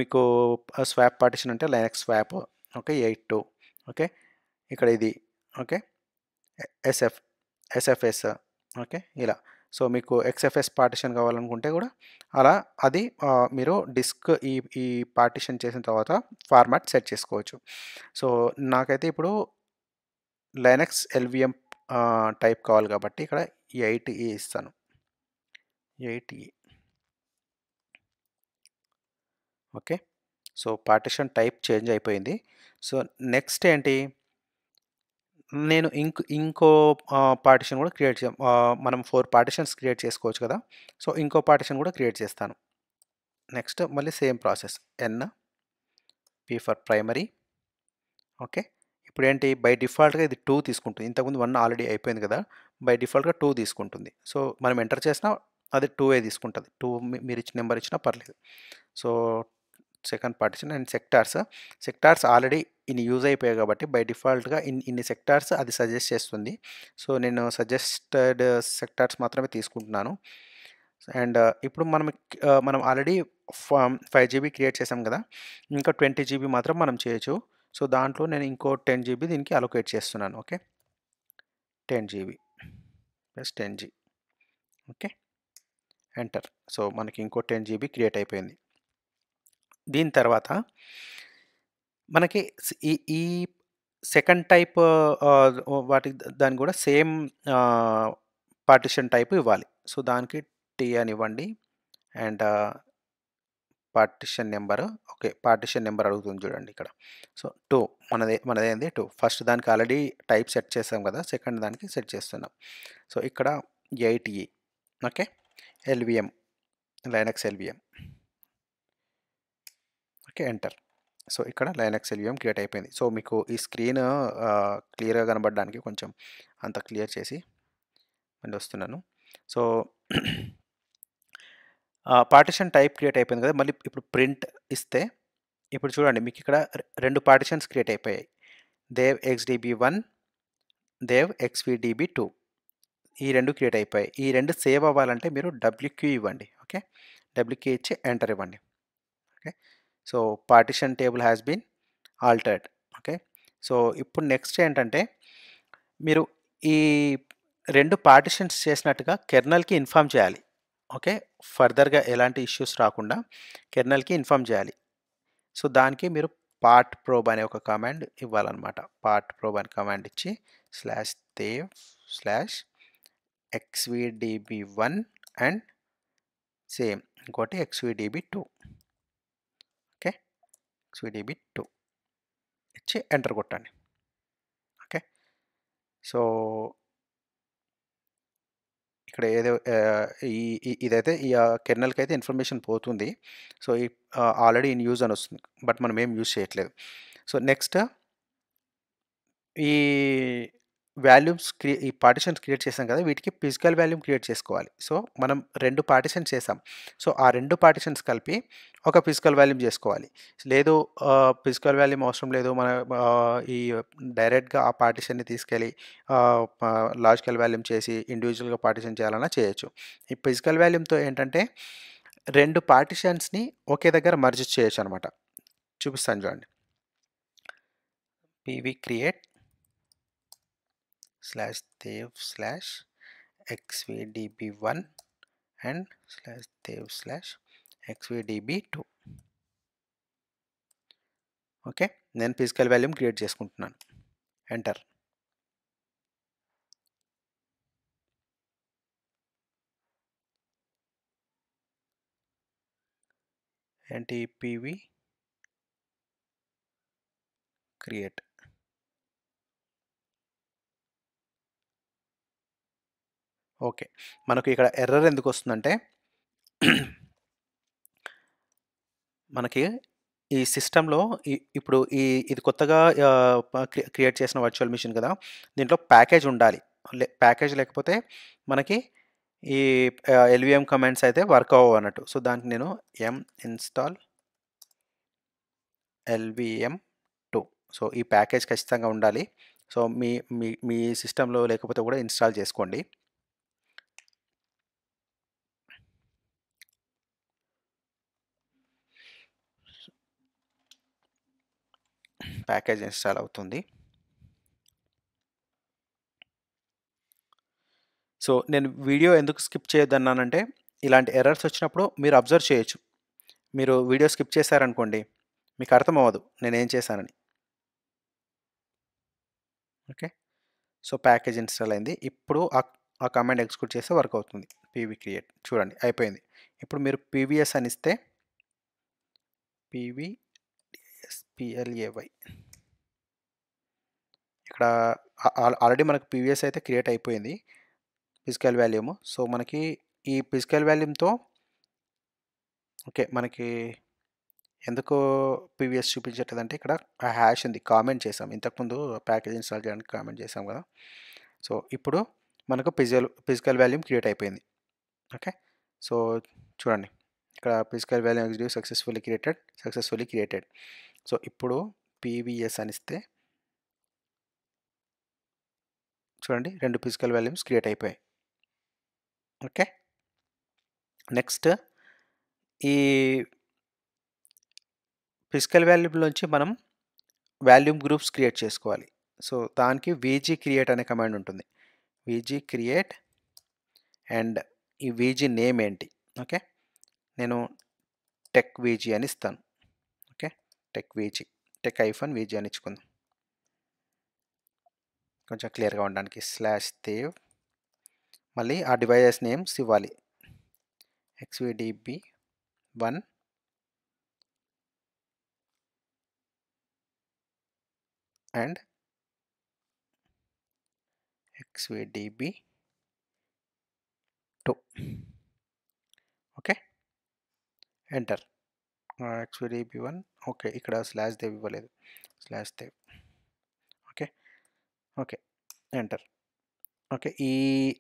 మీకు స్వాప్ పార్టిషన్ అంటే లైనక్స్ స్వాప్. ఓకే. 8.2 ఓకే. ఇక్కడ ఇది ఓకే. SFS okay. ఇలా. సో మీకు ఎక్స్ఎఫ్ఎస్ పార్టిషన్ కావాలనుకుంటే కూడా అలా అది మీరు ఈ పార్టిషన్ చేసిన తర్వాత ఫార్మాట్ సెట్ చేసుకోవచ్చు. సో నాకైతే ఇప్పుడు లైనక్స్ ఎల్‌విఎం టైప్ కావాలి కాబట్టి ఇక్కడ 8E ఇస్తాను. 8E okay. So partition type change అయిపోయింది. సో నెక్స్ట్ ఏంటి? నేను ఇంకో పార్టిషన్ కూడా మనం 4 పార్టిషన్స్ క్రియేట్ చేసుకోవచ్చు కదా! సో ఇంకో పార్టిషన్ కూడా క్రియేట్ చేస్తాను. నెక్స్ట్ మళ్ళీ same process. P for primary okay. ఇప్పుడేంటి బై డిఫాల్ట్‌గా ఇది 2 తీసుకుంటుంది. ఇంతకుముందు 1 ఆల్రెడీ అయిపోయింది కదా! బై డిఫాల్ట్‌గా 2 తీసుకుంటుంది. సో మనం ఎంటర్ చేసినా అది 2 తీసుకుంటది. 2 మీరిచ్చిన నంబర్ ఇచ్చినా పర్లేదు. So second partition and sectors already ఇన్ని యూజ్ అయిపోయాయి కాబట్టి బై డిఫాల్ట్‌గా ఇన్ని సెక్టార్స్ అది సజెస్ట్ చేస్తుంది. సో నేను సజెస్టెడ్ సెక్టార్స్ మాత్రమే తీసుకుంటున్నాను. అండ్ ఇప్పుడు మనం ఆల్రెడీ 5 జీబీ క్రియేట్ చేసాం కదా! ఇంకా 20 జీబీ మాత్రం మనం చేయొచ్చు. సో దాంట్లో నేను ఇంకో 10 జీబీ దీనికి అలొకేట్ చేస్తున్నాను. Okay. 10 GB plus 10 G okay. Enter. So మనకి ఇంకో 10 జీబీ క్రియేట్ అయిపోయింది. దీని తర్వాత మనకి ఈ సెకండ్ టైప్ దానికి కూడా సేమ్ పార్టిషన్ టైప్ ఇవ్వాలి. సో దానికి టీ అని ఇవ్వండి. And partition number okay. Partition number అడుగుతుంది చూడండి ఇక్కడ. సో 2 మనదేంది 2. ఫస్ట్ దానికి ఆల్రెడీ టైప్ సెట్ చేసాం కదా! సెకండ్ దానికి సెట్ చేస్తున్నాం. సో ఇక్కడ 8E okay. LVM Linux LVM okay. Enter. So ఇక్కడ లైనక్స్ ఎల్‌విఎం క్రియేట్ అయిపోయింది. సో మీకు ఈ స్క్రీన్ క్లియర్‌గా కనబడడానికి కొంచెం అంత క్లియర్ చేసి మళ్ళీ వస్తున్నాను. సో పార్టిషన్ టైప్ క్రియేట్ అయిపోయింది కదా! మళ్ళీ ఇప్పుడు ప్రింట్ ఇస్తే ఇప్పుడు చూడండి మీకు ఇక్కడ 2 పార్టిషన్స్ క్రియేట్ అయిపోయాయి. దేవ్ XDB1, దేవ్ XVDB2 ఈ 2 క్రియేట్ అయిపోయాయి. ఈ 2 సేవ్ అవ్వాలంటే మీరు WQ ఇవ్వండి. ఓకే. WQ ఇచ్చి ఎంటర్ ఇవ్వండి. Okay. So partition table has been altered. Okay. So ఇప్పుడు నెక్స్ట్ ఏంటంటే మీరు ఈ 2 పార్టిషన్స్ చేసినట్టుగా కెర్నల్‌కి ఇన్ఫార్మ్ చేయాలి. ఓకే. ఫర్దర్‌గా ఎలాంటి ఇష్యూస్ రాకుండా కెర్నల్‌కి ఇన్ఫార్మ్ చేయాలి. సో దానికి మీరు పార్ట్ ప్రోబ్ అనే ఒక కమాండ్ ఇవ్వాలన్నమాట. పార్ట్ ప్రోబ్ అనే కమాండ్ ఇచ్చి /dev/xvdb1 అండ్ సేమ్ ఇంకోటి xvdb2 ఓకే. xvdb2 ఇచ్చి ఎంటర్ కొట్టండి. ఓకే. సో ఇక్కడ ఇదైతే ఈ కెర్నల్‌కి అయితే ఇన్ఫర్మేషన్ పోతుంది. సో ఆల్రెడీ ఇన్ యూజ్ అని వస్తుంది. బట్ మనం ఏం యూజ్ చేయట్లేదు. సో నెక్స్ట్ ఈ ఈ పార్టిషన్స్ క్రియేట్ చేసాం కదా! వీటికి ఫిజికల్ వాల్యూమ్ క్రియేట్ చేసుకోవాలి. సో మనం 2 పార్టిషన్స్ చేసాం. సో ఆ 2 పార్టిషన్స్ కలిపి ఒక ఫిజికల్ వాల్యూమ్ చేసుకోవాలి. లేదు ఫిజికల్ వాల్యూమ్ అవసరం లేదు. మన ఈ డైరెక్ట్‌గా ఆ పార్టిషన్‌ని తీసుకెళ్ళి లాజికల్ వాల్యూమ్ చేసి ఇండివిడ్యువల్‌గా పార్టిషన్ చేయాలన్నా చేయొచ్చు. ఈ ఫిజికల్ వాల్యూమ్‌తో ఏంటంటే 2 పార్టిషన్స్‌ని ఒకే దగ్గర మెర్జ్ చేయొచ్చనమాట. చూపిస్తాను చూడండి. PV create /dev/xvdb1 and /dev/xvdb2. Okay. నేను ఫిజికల్ వాల్యూమ్ క్రియేట్ చేసుకుంటున్నాను. ఎంటర్. ఏంటి పీవీ క్రియేట్. ఓకే. మనకు ఇక్కడ ఎర్రర్ ఎందుకు వస్తుందంటే మనకి ఈ సిస్టమ్‌లో ఇప్పుడు ఇది కొత్తగా క్రియేట్ చేసిన వర్చువల్ మిషన్ కదా! దీంట్లో ప్యాకేజ్ ఉండాలి. ప్యాకేజ్ లేకపోతే మనకి ఈ ఎల్‌విఎం కమాండ్స్ అయితే వర్క్ అవ్వవు అన్నట్టు. సో, దానికి నేను ఇన్‌స్టాల్ LVM2. సో, ఈ ప్యాకేజ్ ఖచ్చితంగా ఉండాలి. సో, మీ మీ మీ సిస్టమ్‌లో లేకపోతే కూడా ఇన్‌స్టాల్ చేసుకోండి. ప్యాకేజ్ ఇన్‌స్టాల్ అవుతుంది. సో, నేను వీడియో ఎందుకు స్కిప్ చేయొద్దన్నానంటే, ఇలాంటి ఎర్రర్స్ వచ్చినప్పుడు మీరు అబ్జర్వ్ చేయొచ్చు. మీరు వీడియో స్కిప్ చేశారనుకోండి, మీకు అర్థమవ్వదు నేనేం చేశానని. ఓకే. సో, ప్యాకేజ్ ఇన్‌స్టాల్ అయింది. ఇప్పుడు ఆ కమాండ్ ఎగ్జిక్యూట్ చేస్తే వర్క్ అవుతుంది. పీవీ క్రియేట్ చూడండి అయిపోయింది. ఇప్పుడు మీరు పీవీఎస్ అని ఇస్తే పీవీఎస్‌ప్లై ఇక్కడ ఆల్రెడీ మనకు పీవీఎస్ అయితే క్రియేట్ అయిపోయింది. Physical volume. సో, మనకి ఈ ఫిజికల్ వాల్యూమ్‌తో ఓకే. మనకి ఎందుకు పీవీఎస్ చూపించట్లేదంటే ఇక్కడ ఆ హ్యాష్ ఉంది. కామెంట్ చేసాం. ఇంతకుముందు ప్యాకేజ్ ఇన్‌స్టాల్ చేయడానికి కామెంట్ చేసాం కదా! సో, ఇప్పుడు మనకు ఫిజికల్ వాల్యూమ్ క్రియేట్ అయిపోయింది. ఓకే. సో, చూడండి. ఇక్కడ physical volume execute successfully created. So, ఇప్పుడు పీవీఎస్ అని ఇస్తే చూడండి 2 ఫిజికల్ వాల్యూమ్స్ క్రియేట్ అయిపోయాయి. ఓకే. నెక్స్ట్ ఈ ఫిజికల్ వాల్యూమ్‌లోంచి మనం వాల్యూమ్ గ్రూప్స్ క్రియేట్ చేసుకోవాలి. సో, దానికి వీజీ క్రియేట్ అనే కమాండ్ ఉంటుంది. వీజీ క్రియేట్ అండ్ ఈ వీజీ నేమ్ ఏంటి? ఓకే. నేను టెక్ వీజీ అని ఇస్తాను. ఓకే. టెక్ వీజీ టెక్-వీజీ అని ఇచ్చుకుందాం. కొంచెం క్లియర్‌గా ఉండడానికి /dev మళ్ళీ ఆ డివైస్ నేమ్స్ ఇవ్వాలి. xvdb1 and xvdb2. Okay. Enter. xvdb1 okay. ఇక్కడ /dev ఇవ్వలేదు. /dev okay. Okay. Enter. Okay. ఈ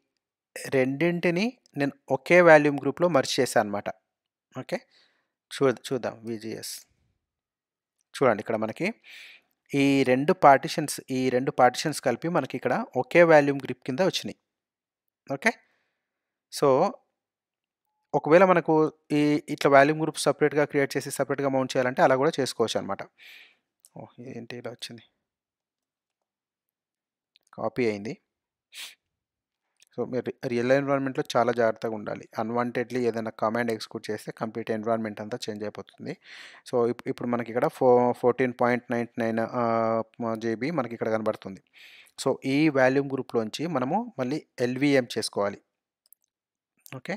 రెండింటిని నేను ఒకే వాల్యూమ్ గ్రూప్‌లో మెర్జ్ చేశాను అన్నమాట. ఓకే. చూద్దాం వీజీఎస్. చూడండి ఇక్కడ మనకి ఈ 2 పార్టిషన్స్ కలిపి మనకి ఇక్కడ ఒకే వాల్యూమ్ గ్రూప్ కింద వచ్చినాయి. ఓకే. సో, ఒకవేళ మనకు ఇట్లా వాల్యూమ్ గ్రూప్ సెపరేట్‌గా క్రియేట్ చేసి సెపరేట్‌గా మౌంట్ చేయాలంటే అలా కూడా చేసుకోవచ్చనమాట. ఓహ్! ఏంటి ఇలా వచ్చింది? కాపీ అయింది. సో, మీరు రియల్ ఎన్విరాన్మెంట్‌లో చాలా జాగ్రత్తగా ఉండాలి. అన్‌వాంటెడ్‌లీ ఏదైనా కమాండ్ ఎగ్జిక్యూట్ చేస్తే కంప్లీట్ ఎన్విరాన్మెంట్ అంతా చేంజ్ అయిపోతుంది. సో, ఇప్పుడు మనకిక్కడ 14.99 జీబీ మనకిక్కడ కనబడుతుంది. సో, ఈ వాల్యూమ్ గ్రూప్‌లోంచి మనము మళ్ళీ ఎల్‌వీఎం చేసుకోవాలి. ఓకే.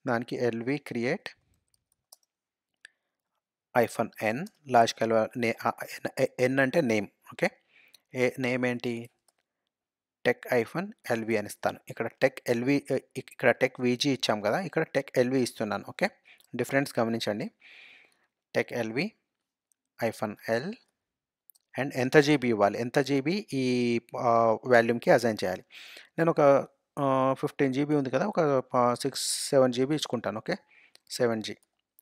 దానికి ఎల్‌వి క్రియేట్ -n లాజికల్ ఎన్ అంటే నేమ్. ఓకే. నేమ్ ఏంటి? టెక్-ఎల్‌వి అని ఇస్తాను. ఇక్కడ టెక్ వీజీ ఇచ్చాం కదా! ఇక్కడ టెక్ ఎల్‌వి ఇస్తున్నాను. ఓకే. డిఫరెన్స్ గమనించండి. టెక్ ఎల్‌వి -l అండ్ ఎంత జీబీ ఇవ్వాలి? ఎంత జీబీ ఈ వాల్యూమ్‌కి అసైన్ చేయాలి? నేను ఒక 15 జీబీ ఉంది కదా! ఒక 6, 7 జీబీ ఇచ్చుకుంటాను. ఓకే. 7 జీ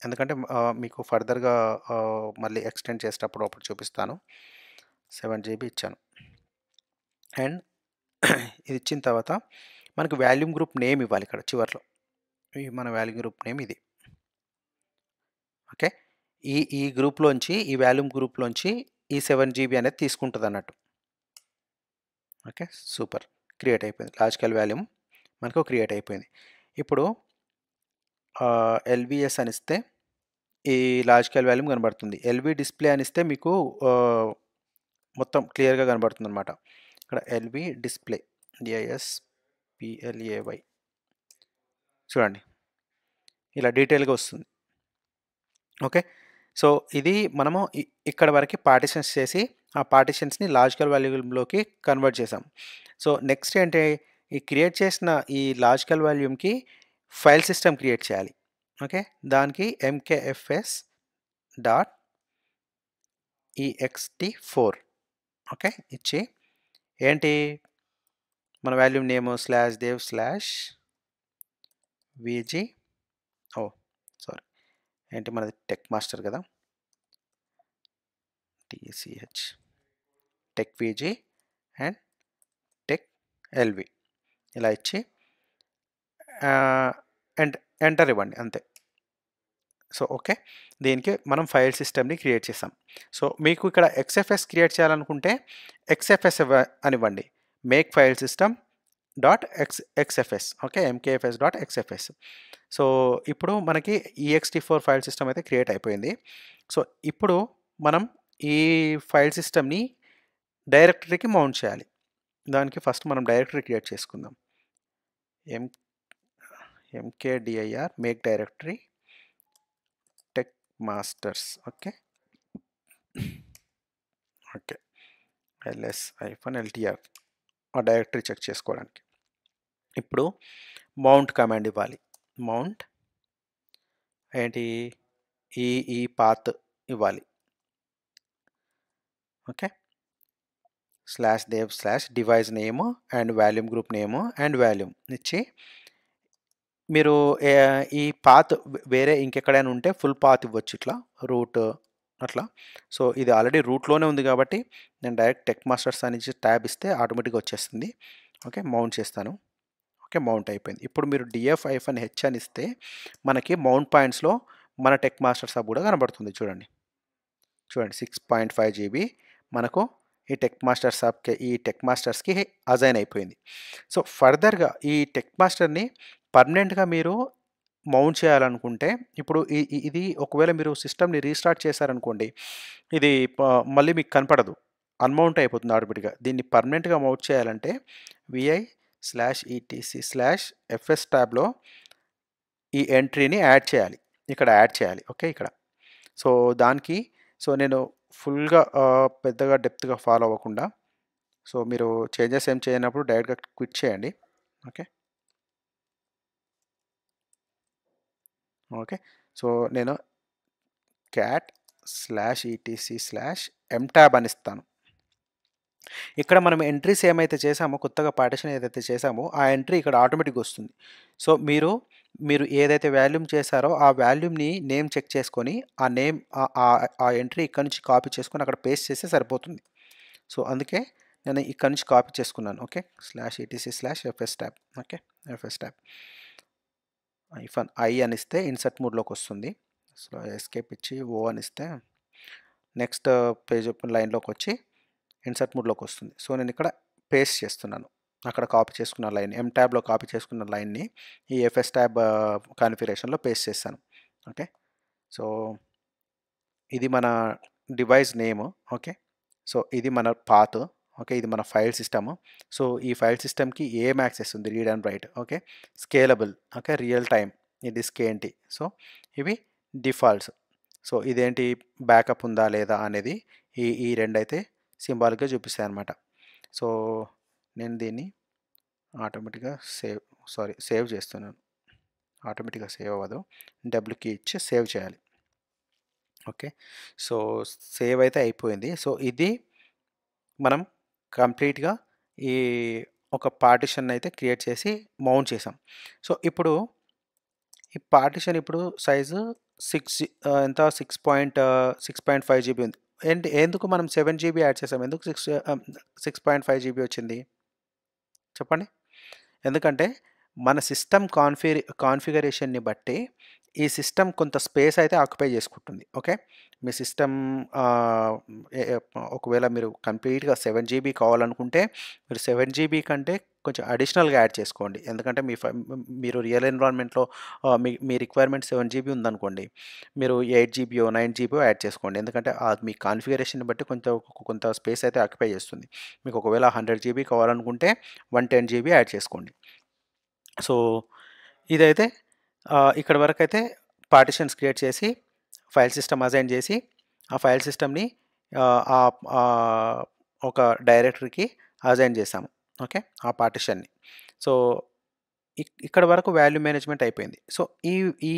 ఎందుకంటే మీకు ఫర్దర్‌గా మళ్ళీ ఎక్స్టెండ్ చేసేటప్పుడు అప్పుడు చూపిస్తాను. 7 జీబీ ఇచ్చాను. అండ్ ఇది ఇచ్చిన తర్వాత మనకు వాల్యూమ్ గ్రూప్ నేమ్ ఇవ్వాలి ఇక్కడ చివర్లో. ఈ మన వాల్యూమ్ గ్రూప్ నేమ్ ఇది. ఓకే. ఈ గ్రూప్‌లోంచి ఈ వాల్యూమ్ గ్రూప్‌లోంచి ఈ 7 జీబీ అనేది తీసుకుంటదన్నట్టు. ఓకే. సూపర్. క్రియేట్ అయిపోయింది. లాజికల్ వాల్యూమ్ మనకు క్రియేట్ అయిపోయింది. ఇప్పుడు ఎల్‌విఎస్ అనిస్తే ఈ లాజికల్ వాల్యూమ్ కనబడుతుంది. ఎల్‌వి డిస్‌ప్లే అనిస్తే మీకు మొత్తం క్లియర్‌గా కనబడుతుందన్నమాట. ఇక్కడ ఎల్‌వి డిస్‌ప్లే డిఐఎస్‌పిఎల్ఏవై చూడండి. ఇలా డీటెయిల్‌గా వస్తుంది. ఓకే. సో, ఇది మనము ఇక్కడ వరకి పార్టిషన్స్ చేసి, ఆ పార్టిషన్స్‌ని లాజికల్ వాల్యూమ్‌లోకి కన్వర్ట్ చేసాం. సో, నెక్స్ట్ ఏంటి, ఈ క్రియేట్ చేసిన ఈ లాజికల్ వాల్యూమ్‌కి ఫైల్ సిస్టమ్ క్రియేట్ చేయాలి. ఓకే. దానికి ఎంకేఎఫ్ఎస్ డాట్ ఈఎక్స్టీ4 ఓకే. ఇచ్చి ఏంటి మన volume name /dev/ VG sorry ఏంటి మనది టెక్ మాస్టర్ కదా, TCH tech VG and tech LV ఇలా ఇచ్చి అండ్ ఎంటర్ ఇవ్వండి అంతే. సో ఓకే, దీనికి మనం ఫైల్ సిస్టమ్ని క్రియేట్ చేసాం. సో మీకు ఇక్కడ ఎక్స్ఎఫ్ఎస్ క్రియేట్ చేయాలనుకుంటే ఎక్స్ఎఫ్ఎస్ అనివ్వండి, make file system dot XFS okay, MKFS dot XFS. So ఇప్పుడు మనకి ఈఎక్స్టీ4 ఫైల్ సిస్టమ్ అయితే క్రియేట్ అయిపోయింది. సో ఇప్పుడు మనం ఈ ఫైల్ సిస్టమ్ని డైరెక్టరీకి మౌంట్ చేయాలి. దానికి ఫస్ట్ మనం డైరెక్టరీ క్రియేట్ చేసుకుందాం. Mkdir make directory tech masters okay okay ls-ltr ఆ డైరెక్టరీ చెక్ చేసుకోవడానికి. ఇప్పుడు మౌంట్ కమాండ్ ఇవ్వాలి. మౌంట్ ఏంటి ఈ పాత్ ఇవ్వాలి. Okay /dev/device name and volume group name and volume ఇచ్చి మీరు ఈ పాత్ వేరే ఇంకెక్కడైనా ఉంటే ఫుల్ పాత్ ఇవ్వచ్చు, ఇట్లా రూట్ అట్లా. సో ఇది ఆల్రెడీ రూట్లోనే ఉంది కాబట్టి నేను డైరెక్ట్ టెక్ మాస్టర్స్ అని ట్యాబ్ ఇస్తే ఆటోమేటిక్గా వచ్చేస్తుంది. ఓకే మౌంట్ చేస్తాను. ఓకే మౌంట్ అయిపోయింది. ఇప్పుడు మీరు df-h అని ఇస్తే మనకి మౌంట్ పాయింట్స్లో మన టెక్ మాస్టర్స్ హబ్ కూడా కనబడుతుంది. చూడండి 6.5 జీబీ మనకు ఈ టెక్ మాస్టర్స్కి అజైన్ అయిపోయింది. సో ఫర్దర్గా ఈ టెక్ మాస్టర్ని పర్మనెంట్గా మీరు మౌంట్ చేయాలనుకుంటే ఇప్పుడు ఇది ఒకవేళ మీరు సిస్టమ్ని రీస్టార్ట్ చేశారనుకోండి, ఇది మళ్ళీ మీకు కనపడదు, అన్మౌంట్ అయిపోతుంది ఆటోమేటిక్గా. దీన్ని పర్మనెంట్గా మౌంట్ చేయాలంటే vi/etc/fs ట్యాబ్లో ఈ ఎంట్రీని యాడ్ చేయాలి, ఇక్కడ యాడ్ చేయాలి. ఓకే ఇక్కడ సో దానికి నేను ఫుల్గా పెద్దగా డెప్త్గా ఫాలో అవ్వకుండా, సో మీరు చేంజెస్ ఏం చేయనప్పుడు డైరెక్ట్గా క్విట్ చేయండి. ఓకే ఓకే సో నేను cat/etc/mtab అని ఇస్తాను. ఇక్కడ మనం ఎంట్రీస్ ఏమైతే చేసామో, కొత్తగా పార్టిషన్ ఏదైతే చేసామో ఆ ఎంట్రీ ఇక్కడ ఆటోమేటిక్గా వస్తుంది. సో మీరు ఏదైతే వాల్యూమ్ చేశారో ఆ వాల్యూమ్ని నేమ్ చెక్ చేసుకొని ఆ నేమ్ ఆ ఎంట్రీ ఇక్కడ నుంచి కాపీ చేసుకొని అక్కడ పేస్ట్ చేస్తే సరిపోతుంది. సో అందుకే నేను ఇక్కడ నుంచి కాపీ చేసుకున్నాను. Okay /etc/fs tab okay fs tab -i అని ఇస్తే ఇన్సర్ట్ మోడ్లోకి వస్తుంది. సో ఎస్కేప్ ఇచ్చి ఓ అని ఇస్తే నెక్స్ట్ పేజ్ లైన్లోకి వచ్చి ఇన్సర్ట్ మోడ్లోకి వస్తుంది. సో నేను ఇక్కడ పేస్ట్ చేస్తున్నాను, అక్కడ కాపీ చేసుకున్న లైన్ ఎం ట్యాబ్లో కాపీ చేసుకున్న లైన్ని ఈ ఎఫ్ఎస్ ట్యాబ్ కాన్ఫిగరేషన్లో పేస్ట్ చేశాను. ఓకే సో ఇది మన డివైస్ నేమ్. ఓకే సో ఇది మన పాత్. ఓకే ఇది మన ఫైల్ సిస్టమ్. సో ఈ ఫైల్ సిస్టమ్కి ఏం యాక్సెస్ ఉంది, read and right. Okay scalable. Okay real time. ఈ డిస్క్ ఏంటి, సో ఇవి డిఫాల్ట్స్. సో ఇదేంటి బ్యాకప్ ఉందా లేదా అనేది ఈ రెండు అయితే సింబాలిక్గా చూపిస్తాయి అన్నమాట. సో నేను దీన్ని ఆటోమేటిక్గా సేవ్ చేస్తున్నాను. ఆటోమేటిక్గా సేవ్ అవ్వదు, డబ్ల్యూ కీ ఇచ్చి సేవ్ చేయాలి. ఓకే సో సేవ్ అయితే అయిపోయింది. సో ఇది మనం కంప్లీట్గా ఈ ఒక పార్టిషన్ అయితే క్రియేట్ చేసి మౌంట్ చేసాం. సో ఇప్పుడు ఈ పార్టిషన్ ఇప్పుడు సైజు ఎంత 6.5 జీబీ ఉంది. ఎందుకు మనం 7 జీబీ యాడ్ చేసాం? ఎందుకు 6.5 జీబీ వచ్చింది చెప్పండి? ఎందుకంటే మన సిస్టమ్ కాన్ఫిగరేషన్‌ని బట్టి ఈ సిస్టమ్ కొంత స్పేస్ అయితే ఆక్యుపై చేసుకుంటుంది. ఓకే. మీ సిస్టమ్ ఆహ్, ఎ ఎ ఒకవేళ మీరు కంప్లీట్‌గా 7 జీబీ కావాలనుకుంటే మీరు 7 జీబీ కంటే కొంచెం అడిషనల్‌గా యాడ్ చేసుకోండి. ఎందుకంటే మీరు రియల్ ఎన్విరాన్మెంట్‌లో మీ రిక్వైర్మెంట్ 7 జీబీ ఉందనుకోండి. మీరు 8 జీబీయో, 9 జీబీయో యాడ్ చేసుకోండి. ఎందుకంటే అది మీ కాన్ఫిగరేషన్‌ని బట్టి కొంత స్పేస్ అయితే ఆక్యుపై చేస్తుంది. మీకు ఒకవేళ 100 జీబీ కావాలనుకుంటే 110 జీబీ యాడ్ చేసుకోండి. సో, ఇదైతే ఇక్కడి వరకైతే పార్టిషన్స్ క్రియేట్ చేసి, ఫైల్ సిస్టమ్ అసైన్ చేసి, ఆ ఫైల్ సిస్టమ్‌ని ఆహ్, ఆహ్, ఆహ్, ఒక డైరెక్టరీకి అసైన్ చేశాము. ఓకే. ఆ పార్టిషన్‌ని. సో, ఇక్కడి వరకు వాల్యూమ్ మేనేజ్మెంట్ అయిపోయింది. సో, ఈ ఈ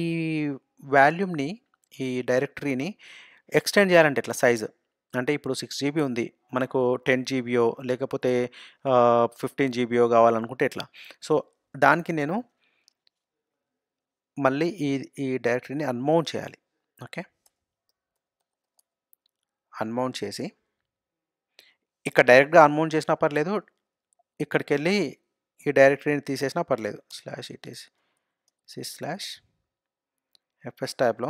వాల్యూమ్‌ని, ఈ డైరెక్టరీని ఎక్స్‌టెండ్ చేయాలంటే ఎట్లా సైజు? అంటే ఇప్పుడు 6 జీబీ ఉంది. మనకు 10 జీబీయో లేకపోతే 15 జీబీయో కావాలనుకుంటే ఎట్లా? సో, దానికి నేను మళ్ళీ ఈ డైరెక్టరీని అన్‌మౌంట్ చేయాలి. ఓకే. అన్‌మౌంట్ చేసి ఇక్కడ డైరెక్ట్‌గా అన్‌మౌంట్ చేసినా పర్లేదు. ఇక్కడికెళ్ళి ఈ డైరెక్టరీని తీసేసినా పర్లేదు. /etc/c/fs ట్యాబ్‌లో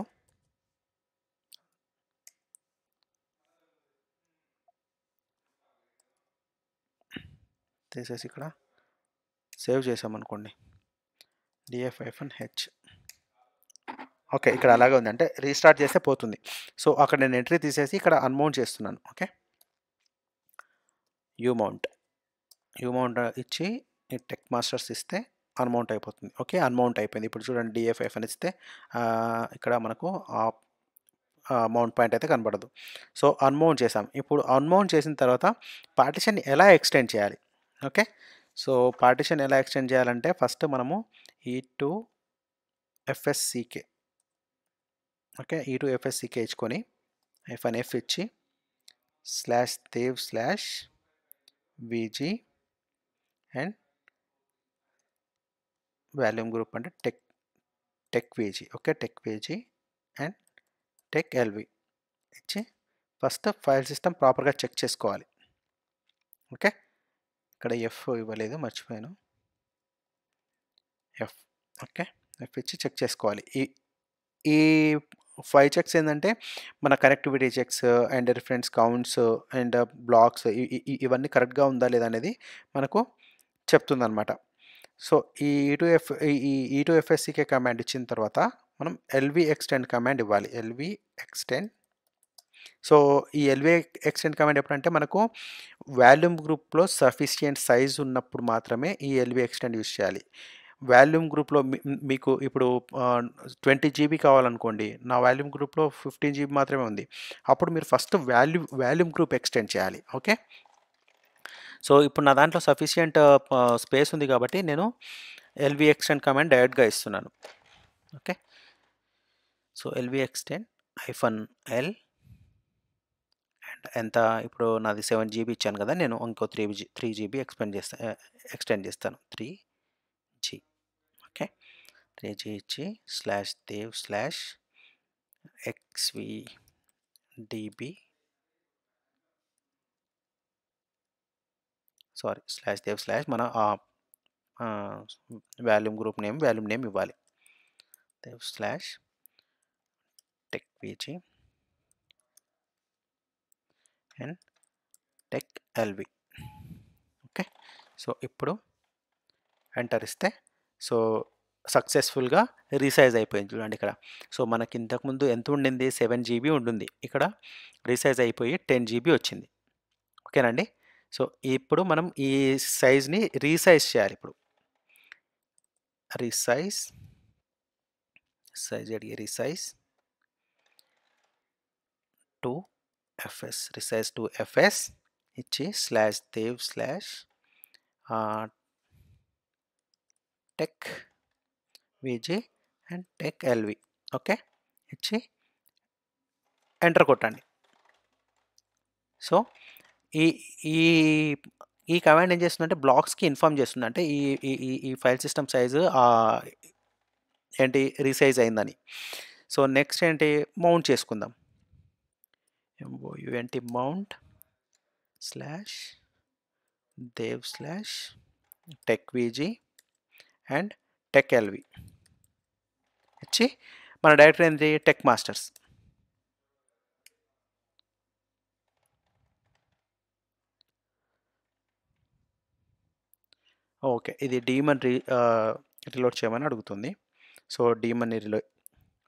తీసేసి ఇక్కడ సేవ్ చేశామనుకోండి. df-h okay. ఇక్కడ అలాగే ఉంది. అంటే రీస్టార్ట్ చేస్తే పోతుంది. సో, అక్కడ నేను ఎంట్రీ తీసేసి ఇక్కడ అన్‌మౌంట్ చేస్తున్నాను. ఓకే. యూమౌంట్. యూమౌంట్ ఇచ్చి ఈ టెక్ మాస్టర్స్ ఇస్తే అన్‌మౌంట్ అయిపోతుంది. ఓకే. అన్‌మౌంట్ అయిపోయింది. ఇప్పుడు చూడండి df-f అని ఇస్తే ఇక్కడ మనకు మౌంట్ పాయింట్ అయితే కనబడదు. సో, అన్‌మౌంట్ చేసాం. ఇప్పుడు అన్‌మౌంట్ చేసిన తర్వాత పార్టిషన్‌ని ఎలా ఎక్స్‌టెండ్ చేయాలి? ఓకే. సో, పార్టిషన్ ఎలా ఎక్స్‌టెండ్ చేయాలంటే ఫస్ట్ మనము e2fsck ఓకే. e2fsck ఇచ్చుకొని -f ఇచ్చి /dev/vg అండ్ వాల్యూమ్ గ్రూప్ అంటే టెక్-vg ఓకే. టెక్-vg అండ్ టెక్-lv ఇచ్చి ఫస్ట్ ఫైల్ సిస్టమ్ ప్రాపర్‌గా చెక్ చేసుకోవాలి. ఓకే. ఇక్కడ ఎఫ్ ఇవ్వలేదు మర్చిపోయాను. F okay. ఎఫ్ ఇచ్చి చెక్ చేసుకోవాలి. ఈ ఈ 5 చెక్స్ ఏందంటే మన connectivity checks and reference counts and blocks ఇవన్నీ కరెక్ట్‌గా ఉందా లేదా అనేది మనకు చెప్తుందనమాట. సో, ఈ E2FSCK కమాండ్ ఇచ్చిన తర్వాత మనం ఎల్‌వి ఎక్స్టెండ్ కమాండ్ ఇవ్వాలి. LV extend. సో, ఈ ఎల్‌వి ఎక్స్టెండ్ కమాండ్ ఎప్పుడంటే మనకు వాల్యూమ్ గ్రూప్‌లో సఫిషియంట్ సైజ్ ఉన్నప్పుడు మాత్రమే ఈ ఎల్‌వి ఎక్స్టెండ్ యూజ్ చేయాలి. వాల్యూమ్ గ్రూప్‌లో మీకు ఇప్పుడు 20 జీబీ కావాలనుకోండి. నా వాల్యూమ్ గ్రూప్‌లో 15 జీబీ మాత్రమే ఉంది. అప్పుడు మీరు ఫస్ట్ వాల్యూమ్ గ్రూప్ ఎక్స్టెండ్ చేయాలి. ఓకే. సో, ఇప్పుడు నా దాంట్లో సఫిషియంట్ స్పేస్ ఉంది కాబట్టి నేను ఎల్‌వి ఎక్స్టెండ్ కమాండ్ డైరెక్ట్‌గా ఇస్తున్నాను. Okay. So, LV extend -l and ఎంత ఇప్పుడు నాది 7 జీబీ ఇచ్చాను కదా! నేను ఇంకో 3 జీబీ ఎక్స్టెండ్ చేస్తాను. 3 జీ ఓకే. 3 జీ ఇచ్చి /dev/xvdb సారీ /dev/ మన volume group name, volume name ఇవ్వాలి. dev/techvg and tech LV okay. So, ఇప్పుడు ఎంటర్ ఇస్తే సో, సక్సెస్‌ఫుల్‌గా రీసైజ్ అయిపోయింది చూడండి ఇక్కడ. సో, మనకి ఇంతకుముందు ఎంత ఉండింది? 7 జీబీ ఉండుంది. ఇక్కడ రీసైజ్ అయిపోయి 10 జీబీ వచ్చింది. ఓకేనండి. సో, ఇప్పుడు మనం ఈ సైజ్‌ని రీసైజ్ చేయాలి ఇప్పుడు. రీసైజ్ రీసైజ్ టు /fs ఇచ్చి /dev/ టెక్-vg అండ్ టెక్-lv ఓకే. ఇచ్చి ఎంటర్ కొట్టండి. సో, ఈ ఈ ఈ కమాండ్ ఏం చేస్తుందంటే బ్లాక్స్‌కి ఇన్ఫార్మ్ చేస్తుంది. అంటే ఈ ఫైల్ సిస్టమ్ సైజు ఏంటి రీసైజ్ అయిందని. సో నెక్స్ట్ ఏంటి, మౌంట్ చేసుకుందాం. mount slash dev slash techvg and techlv ఇచ్చి మన డైరెక్టరీ ఏంటి, టెక్ మాస్టర్స్. ఓకే, ఇది డీమన్ రిలోడ్ చేయమని అడుగుతుంది. సో డీమన్ని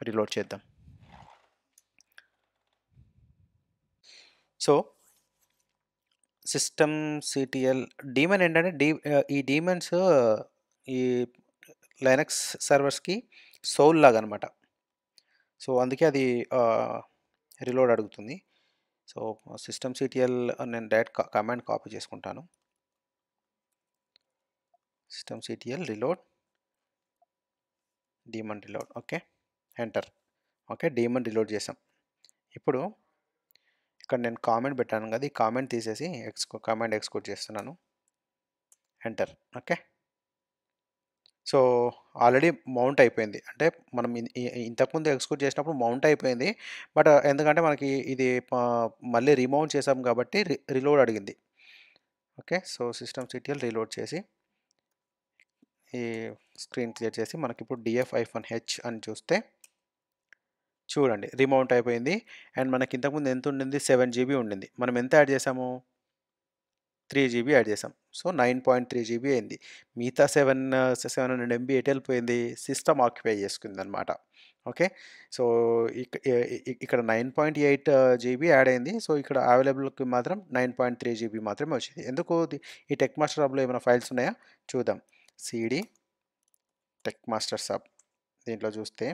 రిలోడ్ చేద్దాం. సో సిస్టమ్ సిటిఎల్ డీమన్ ఏంటంటే ఈ డీమన్స్ ఈ లైనక్స్ సర్వర్స్కి సోల్ లాగా అనమాట. సో అందుకే అది రిలోడ్ అడుగుతుంది. సో సిస్టమ్ సిటిఎల్ నేను డైరెక్ట్ కమాండ్ కాపీ చేసుకుంటాను. System CTL reload demon reload. Okay, enter. Okay, demon reload చేసాం. ఇప్పుడు ఇక్కడ నేను కామెంట్ పెట్టాను కదా, ఈ కామెంట్ తీసేసి కామెంట్ ఎక్స్పోర్ట్ చేస్తున్నాను. Enter. Okay, so already mount అయిపోయింది. అంటే మనం ఇంతకుముందు ఎక్స్పోర్ట్ చేసినప్పుడు మౌంట్ అయిపోయింది. బట్ ఎందుకంటే మనకి ఇది మళ్ళీ రీమౌంట్ చేసాం కాబట్టి రిలోడ్ అడిగింది. Okay, so system CTL reload చేసి ఈ స్క్రీన్ క్లియర్ చేసి మనకి ఇప్పుడు df-h అని చూస్తే చూడండి రీమౌంట్ అయిపోయింది. అండ్ మనకి ఇంతకుముందు ఎంత ఉండింది, 7 GB ఉండింది. మనం ఎంత యాడ్ చేసాము, 3 GB యాడ్ చేసాం. సో 9.3 GB అయింది. మిగతా 700 MB ఎటు వెళ్ళిపోయింది, సిస్టమ్ ఆక్యుపై చేసుకుంది అనమాట. ఓకే, సో ఇక్కడ 9.8 GB యాడ్ అయింది. సో ఇక్కడ అవైలబుల్కి మాత్రం 9.3 GB మాత్రమే వచ్చింది. ఎందుకు, ఈ టెక్ మాస్టర్ హబ్లో ఏమైనా ఫైల్స్ ఉన్నాయా చూద్దాం. cd టెక్ మాస్టర్ సబ్ దీంట్లో చూస్తే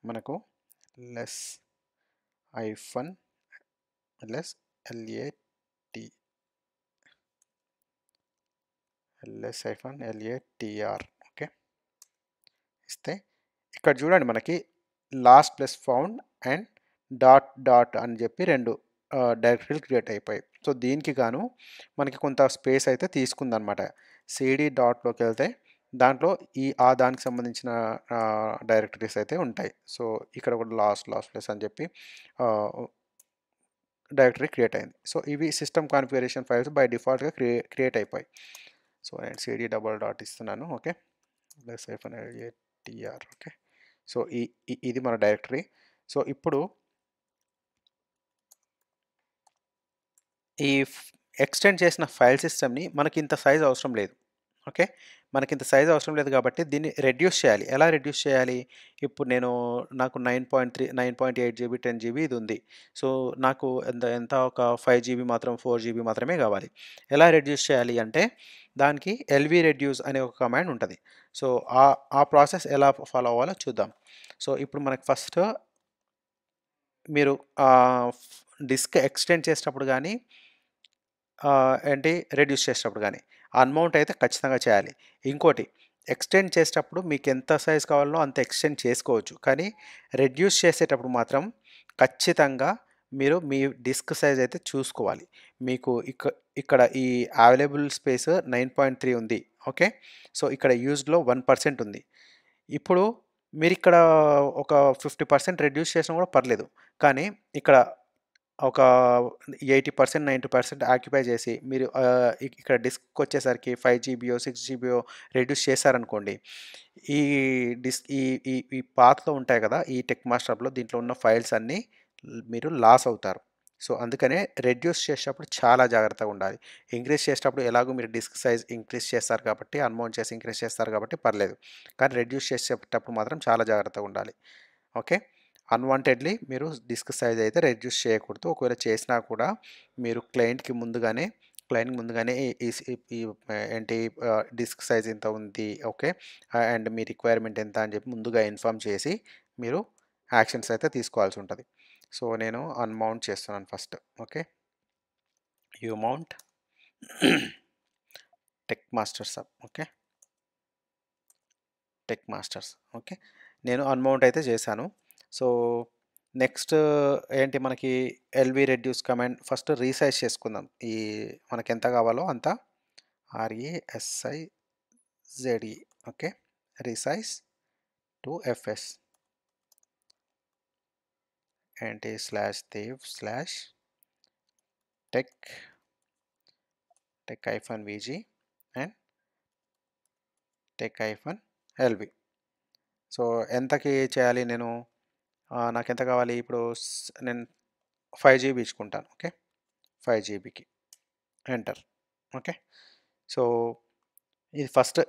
మనకు less hyphen lat latr. Okay, ఇస్తే ఇక్కడ చూడండి మనకి last plus found and dot అని చెప్పి 2 డైరెక్టరీలు క్రియేట్ అయిపోయాయి. సో దీనికి గాను మనకి కొంత స్పేస్ అయితే తీసుకుందనమాట. cd డాట్లోకి వెళ్తే దాంట్లో దానికి సంబంధించిన డైరెక్టరీస్ అయితే ఉంటాయి. సో ఇక్కడ కూడా లాస్ట్ ప్లస్ అని చెప్పి డైరెక్టరీ క్రియేట్ అయింది. సో ఇవి సిస్టమ్ కాన్ఫిగరేషన్ ఫైల్స్ బై డిఫాల్ట్గా క్రియేట్ అయిపోయి. సో నేను cd డబల్ డాట్ ఇస్తున్నాను. Okay, -latr. ఓకే, సో ఇది మన డైరెక్టరీ. సో ఇప్పుడు ఈ ఎక్స్టెండ్ చేసిన ఫైల్ సిస్టమ్ని మనకి ఇంత సైజ్ అవసరం లేదు. ఓకే, మనకి ఇంత సైజ్ అవసరం లేదు కాబట్టి దీన్ని రెడ్యూస్ చేయాలి. ఎలా రెడ్యూస్ చేయాలి, ఇప్పుడు నాకు 9.8 GB 10 GB ఇది ఉంది. సో నాకు ఎంత ఒక 5 GB మాత్రం 4 GB మాత్రమే కావాలి. ఎలా రెడ్యూస్ చేయాలి అంటే దానికి lv reduce అనే ఒక కమాండ్ ఉంటుంది. సో ఆ ప్రాసెస్ ఎలా ఫాలో అవ్వాలో చూద్దాం. సో ఇప్పుడు మనకి ఫస్ట్ మీరు డిస్క్ ఎక్స్టెండ్ చేసేటప్పుడు కానీ ఏంటి రెడ్యూస్ చేసేటప్పుడు కానీ అన్మౌంట్ అయితే ఖచ్చితంగా చేయాలి. ఇంకోటి, ఎక్స్టెండ్ చేసేటప్పుడు మీకు ఎంత సైజ్ కావాలో అంత ఎక్స్టెండ్ చేసుకోవచ్చు. కానీ రెడ్యూస్ చేసేటప్పుడు మాత్రం ఖచ్చితంగా మీరు మీ డిస్క్ సైజ్ అయితే చూసుకోవాలి. మీకు ఇక్కడ ఈ అవైలబుల్ స్పేస్ 9.3 ఉంది. ఓకే, సో ఇక్కడ యూజ్డ్లో 1% ఉంది. ఇప్పుడు మీరు ఇక్కడ ఒక 50% రెడ్యూస్ చేసినా కూడా పర్లేదు. కానీ ఇక్కడ ఒక 80% 90% ఆక్యుపై చేసి మీరు ఇక్కడ డిస్క్కి వచ్చేసరికి 5 జీబీయో 6 జీబీయో రెడ్యూస్ చేశారనుకోండి, ఈ డిస్క్ ఈ ఈ ఈ పాత్లో ఉంటాయి కదా, ఈ టెక్ మాస్టర్లో దీంట్లో ఉన్న ఫైల్స్ అన్నీ మీరు లాస్ అవుతారు. సో అందుకనే రెడ్యూస్ చేసేటప్పుడు చాలా జాగ్రత్తగా ఉండాలి. ఇంక్రీజ్ చేసేటప్పుడు ఎలాగో మీరు డిస్క్ సైజ్ ఇంక్రీజ్ చేస్తారు కాబట్టి, అన్మౌంట్ చేసి ఇంక్రీజ్ చేస్తారు కాబట్టి పర్లేదు. కానీ రెడ్యూస్ చేసేటప్పుడు మాత్రం చాలా జాగ్రత్తగా ఉండాలి. ఓకే, అన్వాంటెడ్లీ మీరు డిస్క్ సైజ్ అయితే రెడ్యూస్ చేయకూడదు. ఒకవేళ చేసినా కూడా మీరు క్లయింట్కి ముందుగానే ఏంటి డిస్క్ సైజ్ ఎంత ఉంది, ఓకే, అండ్ మీ రిక్వైర్మెంట్ ఎంత అని చెప్పి ముందుగా ఇన్ఫామ్ చేసి మీరు యాక్షన్స్ అయితే తీసుకోవాల్సి ఉంటుంది. సో నేను అన్మౌంట్ చేస్తున్నాను first. Okay, mount tech masters sub. Okay, tech masters. Okay, నేను అన్మౌంట్ అయితే చేశాను. సో నెక్స్ట్ ఏంటి, మనకి lv reduce command first resize చేసుకుందాం. మనకి ఎంత కావాలో అంత RESIZE. Okay, resize to fs. ఏంటి slash dev slash tech tech hyphen VG and tech hyphen LV. So ఎంతకి చేయాలి నేను? నాకు ఎంత కావాలి ఇప్పుడు? నేను 5 GB ఇచ్చుకుంటాను. ఓకే, 5 GBకి ఎంటర్. ఓకే, సో ఇది ఫస్ట్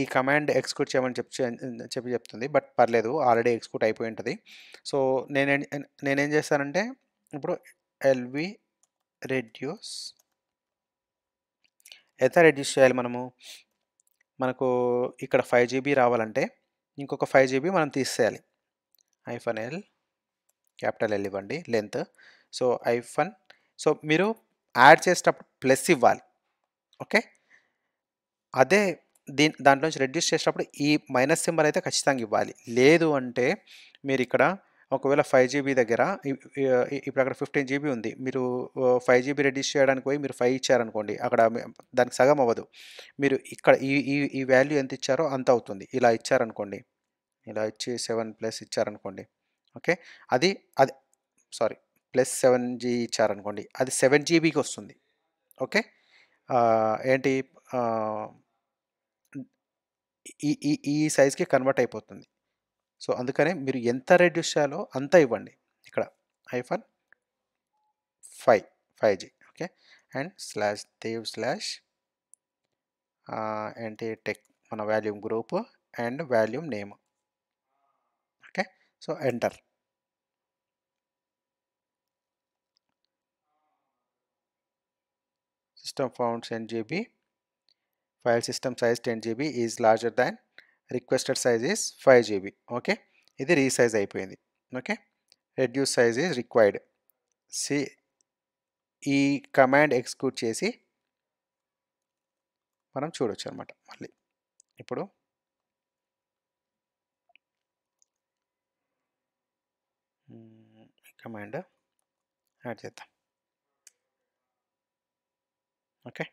ఈ కమాండ్ ఎగ్జిక్యూట్ చేయమని చెప్తుంది, బట్ పర్లేదు, ఆల్రెడీ ఎగ్జిక్యూట్ అయిపోయి ఉంటుంది. సో నేనేం చేస్తానంటే ఇప్పుడు ఎల్వి రెడ్యూస్, ఎంత రెడ్యూస్ చేయాలి మనము? మనకు ఇక్కడ 5 GB రావాలంటే ఇంకొక 5 GB మనం తీసేయాలి. ఐఫన్ ఎల్, క్యాపిటల్ ఎల్ ఇవ్వండి, లెంత్. సో ఐఫన్, సో మీరు యాడ్ చేసేటప్పుడు ప్లస్ ఇవ్వాలి. ఓకే, అదే దాంట్లోంచి రెడ్యూస్ చేసేటప్పుడు ఈ మైనస్ సింబల్ అయితే ఖచ్చితంగా ఇవ్వాలి. లేదు అంటే మీరు ఇక్కడ ఒకవేళ 5 GB దగ్గర ఇప్పుడు అక్కడ 15 GB ఉంది, మీరు 5 GB రెడ్యూస్ చేయడానికి పోయి మీరు 5 ఇచ్చారనుకోండి, అక్కడ దానికి సగం అవ్వదు. మీరు ఇక్కడ ఈ ఈ ఈ వాల్యూ ఎంత ఇచ్చారో అంత అవుతుంది. ఇలా ఇచ్చారనుకోండి, ఇలా ఇచ్చి 7+ ఇచ్చారనుకోండి, ఓకే, అది అది సారీ +7G ఇచ్చారనుకోండి, అది 7 GBకి వస్తుంది. ఓకే, ఏంటి ఈ ఈ ఈ సైజ్కి కన్వర్ట్ అయిపోతుంది. సో అందుకనే మీరు ఎంత రెడ్యూస్ చేయాలో అంత ఇవ్వండి. ఇక్కడ hyphen 5G. Okay, and slash dev slash ఏంటి టెక్, మన volume group and volume name. Okay, so enter. System found 10 GB, file system size 10 GB is larger than requested size is 5 GB. Okay, ఇది resize అయిపోయింది. Okay, reduce size is required. See ఈ command execute చేసి మనం చూడొచ్చు అనమాట. మళ్ళీ ఇప్పుడు command add చేద్దాం. Okay,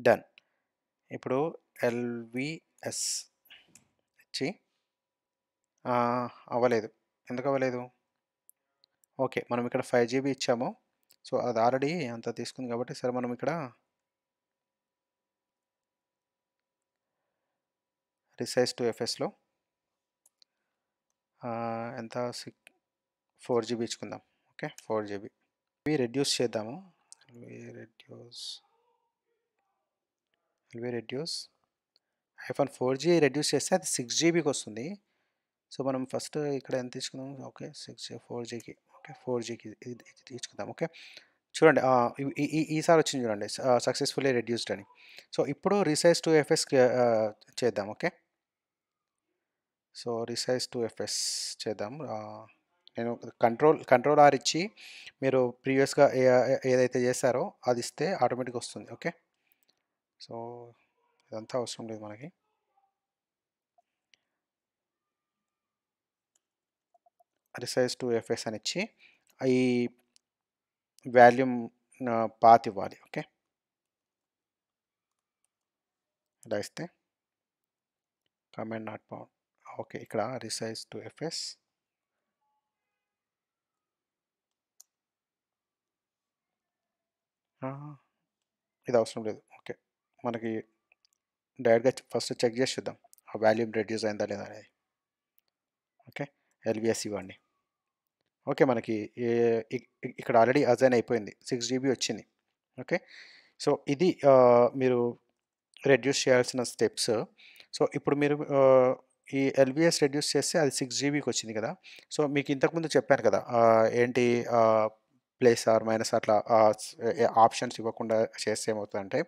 done. ఇప్పుడు ఎల్విఎస్ ఇచ్చి అవ్వలేదు. ఎందుకు అవ్వలేదు? ఓకే, మనం ఇక్కడ 5 GB ఇచ్చాము. సో అది ఆల్రెడీ అంత తీసుకుంది కాబట్టి, సరే మనం ఇక్కడ రిసైజ్ టు ఎఫ్ఎస్లో ఎంత 4 GB ఇచ్చుకుందాం. ఓకే, 4 GB రెడ్యూస్ చేద్దాము. రెడ్యూస్ ఐఫోన్ 4G రెడ్యూస్ చేస్తే అది 6 GBకి వస్తుంది. సో మనం ఫస్ట్ ఇక్కడ ఎంత తీసుకుందాం? ఓకే, 4Gకి, ఓకే 4Gకి ఇది తీసుకుందాం. ఓకే, చూడండి, ఈసారి వచ్చింది చూడండి, సక్సెస్ఫుల్లీ రెడ్యూస్డ్ అని. సో ఇప్పుడు రిసైజ్ టు ఎఫ్ఎస్ చేద్దాం. ఓకే, సో రిసైజ్ టు ఎఫ్ఎస్ చేద్దాం. నేను కంట్రోల్ ఆర్ ఇచ్చి మీరు ప్రీవియస్గా ఏదైతే చేస్తారో అది ఇస్తే ఆటోమేటిక్గా వస్తుంది. ఓకే, సో ఇదంతా అవసరం లేదు మనకి. రిసైజ్ టు ఎఫ్ఎస్ అని ఇచ్చి ఈ వాల్యూమ్ పాత్ ఇవ్వాలి. ఓకే, ఇలా ఇస్తే కమాండ్ నాట్ ఫౌండ్. ఓకే, ఇక్కడ రిసైజ్ టు ఎఫ్ఎస్ ఇది అవసరం లేదు. ఓకే, మనకి డైరెక్ట్గా ఫస్ట్ చెక్ చేసి చూద్దాం ఆ వాల్యూమ్ రెడ్యూస్ అయిందా లేదా అనేది. ఓకే, ఎల్విఎస్ ఇవ్వండి. ఓకే, మనకి ఇక్కడ ఆల్రెడీ అజైన్ అయిపోయింది, 6 GB వచ్చింది. ఓకే, సో ఇది మీరు రెడ్యూస్ చేయాల్సిన స్టెప్స్. సో ఇప్పుడు మీరు ఈ ఎల్విఎస్ రెడ్యూస్ చేస్తే అది 6 GBకి వచ్చింది కదా. సో మీకు ఇంతకుముందు చెప్పాను కదా, ఏంటి ప్లస్ ఆర్ మైనస్ అట్లా ఆప్షన్స్ ఇవ్వకుండా చేస్తే ఏమవుతుందంటే,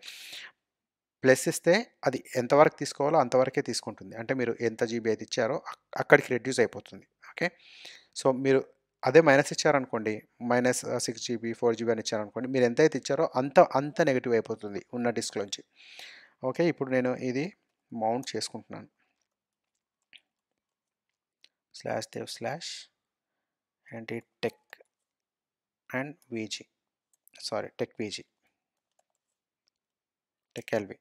ప్లస్ ఇస్తే అది ఎంతవరకు తీసుకోవాలో అంతవరకే తీసుకుంటుంది. అంటే మీరు ఎంత జీబీ అయితే ఇచ్చారో అక్కడికి రెడ్యూస్ అయిపోతుంది. ఓకే, సో మీరు అదే మైనస్ ఇచ్చారనుకోండి, -6 GB 4 GB అని ఇచ్చారనుకోండి, మీరు ఎంతైతే ఇచ్చారో అంత నెగిటివ్ అయిపోతుంది ఉన్న డిస్క్లోంచి. ఓకే, ఇప్పుడు నేను ఇది మౌంట్ చేసుకుంటున్నాను. /dev/ ఏంటి tech and VG, sorry tech VG, tech LV,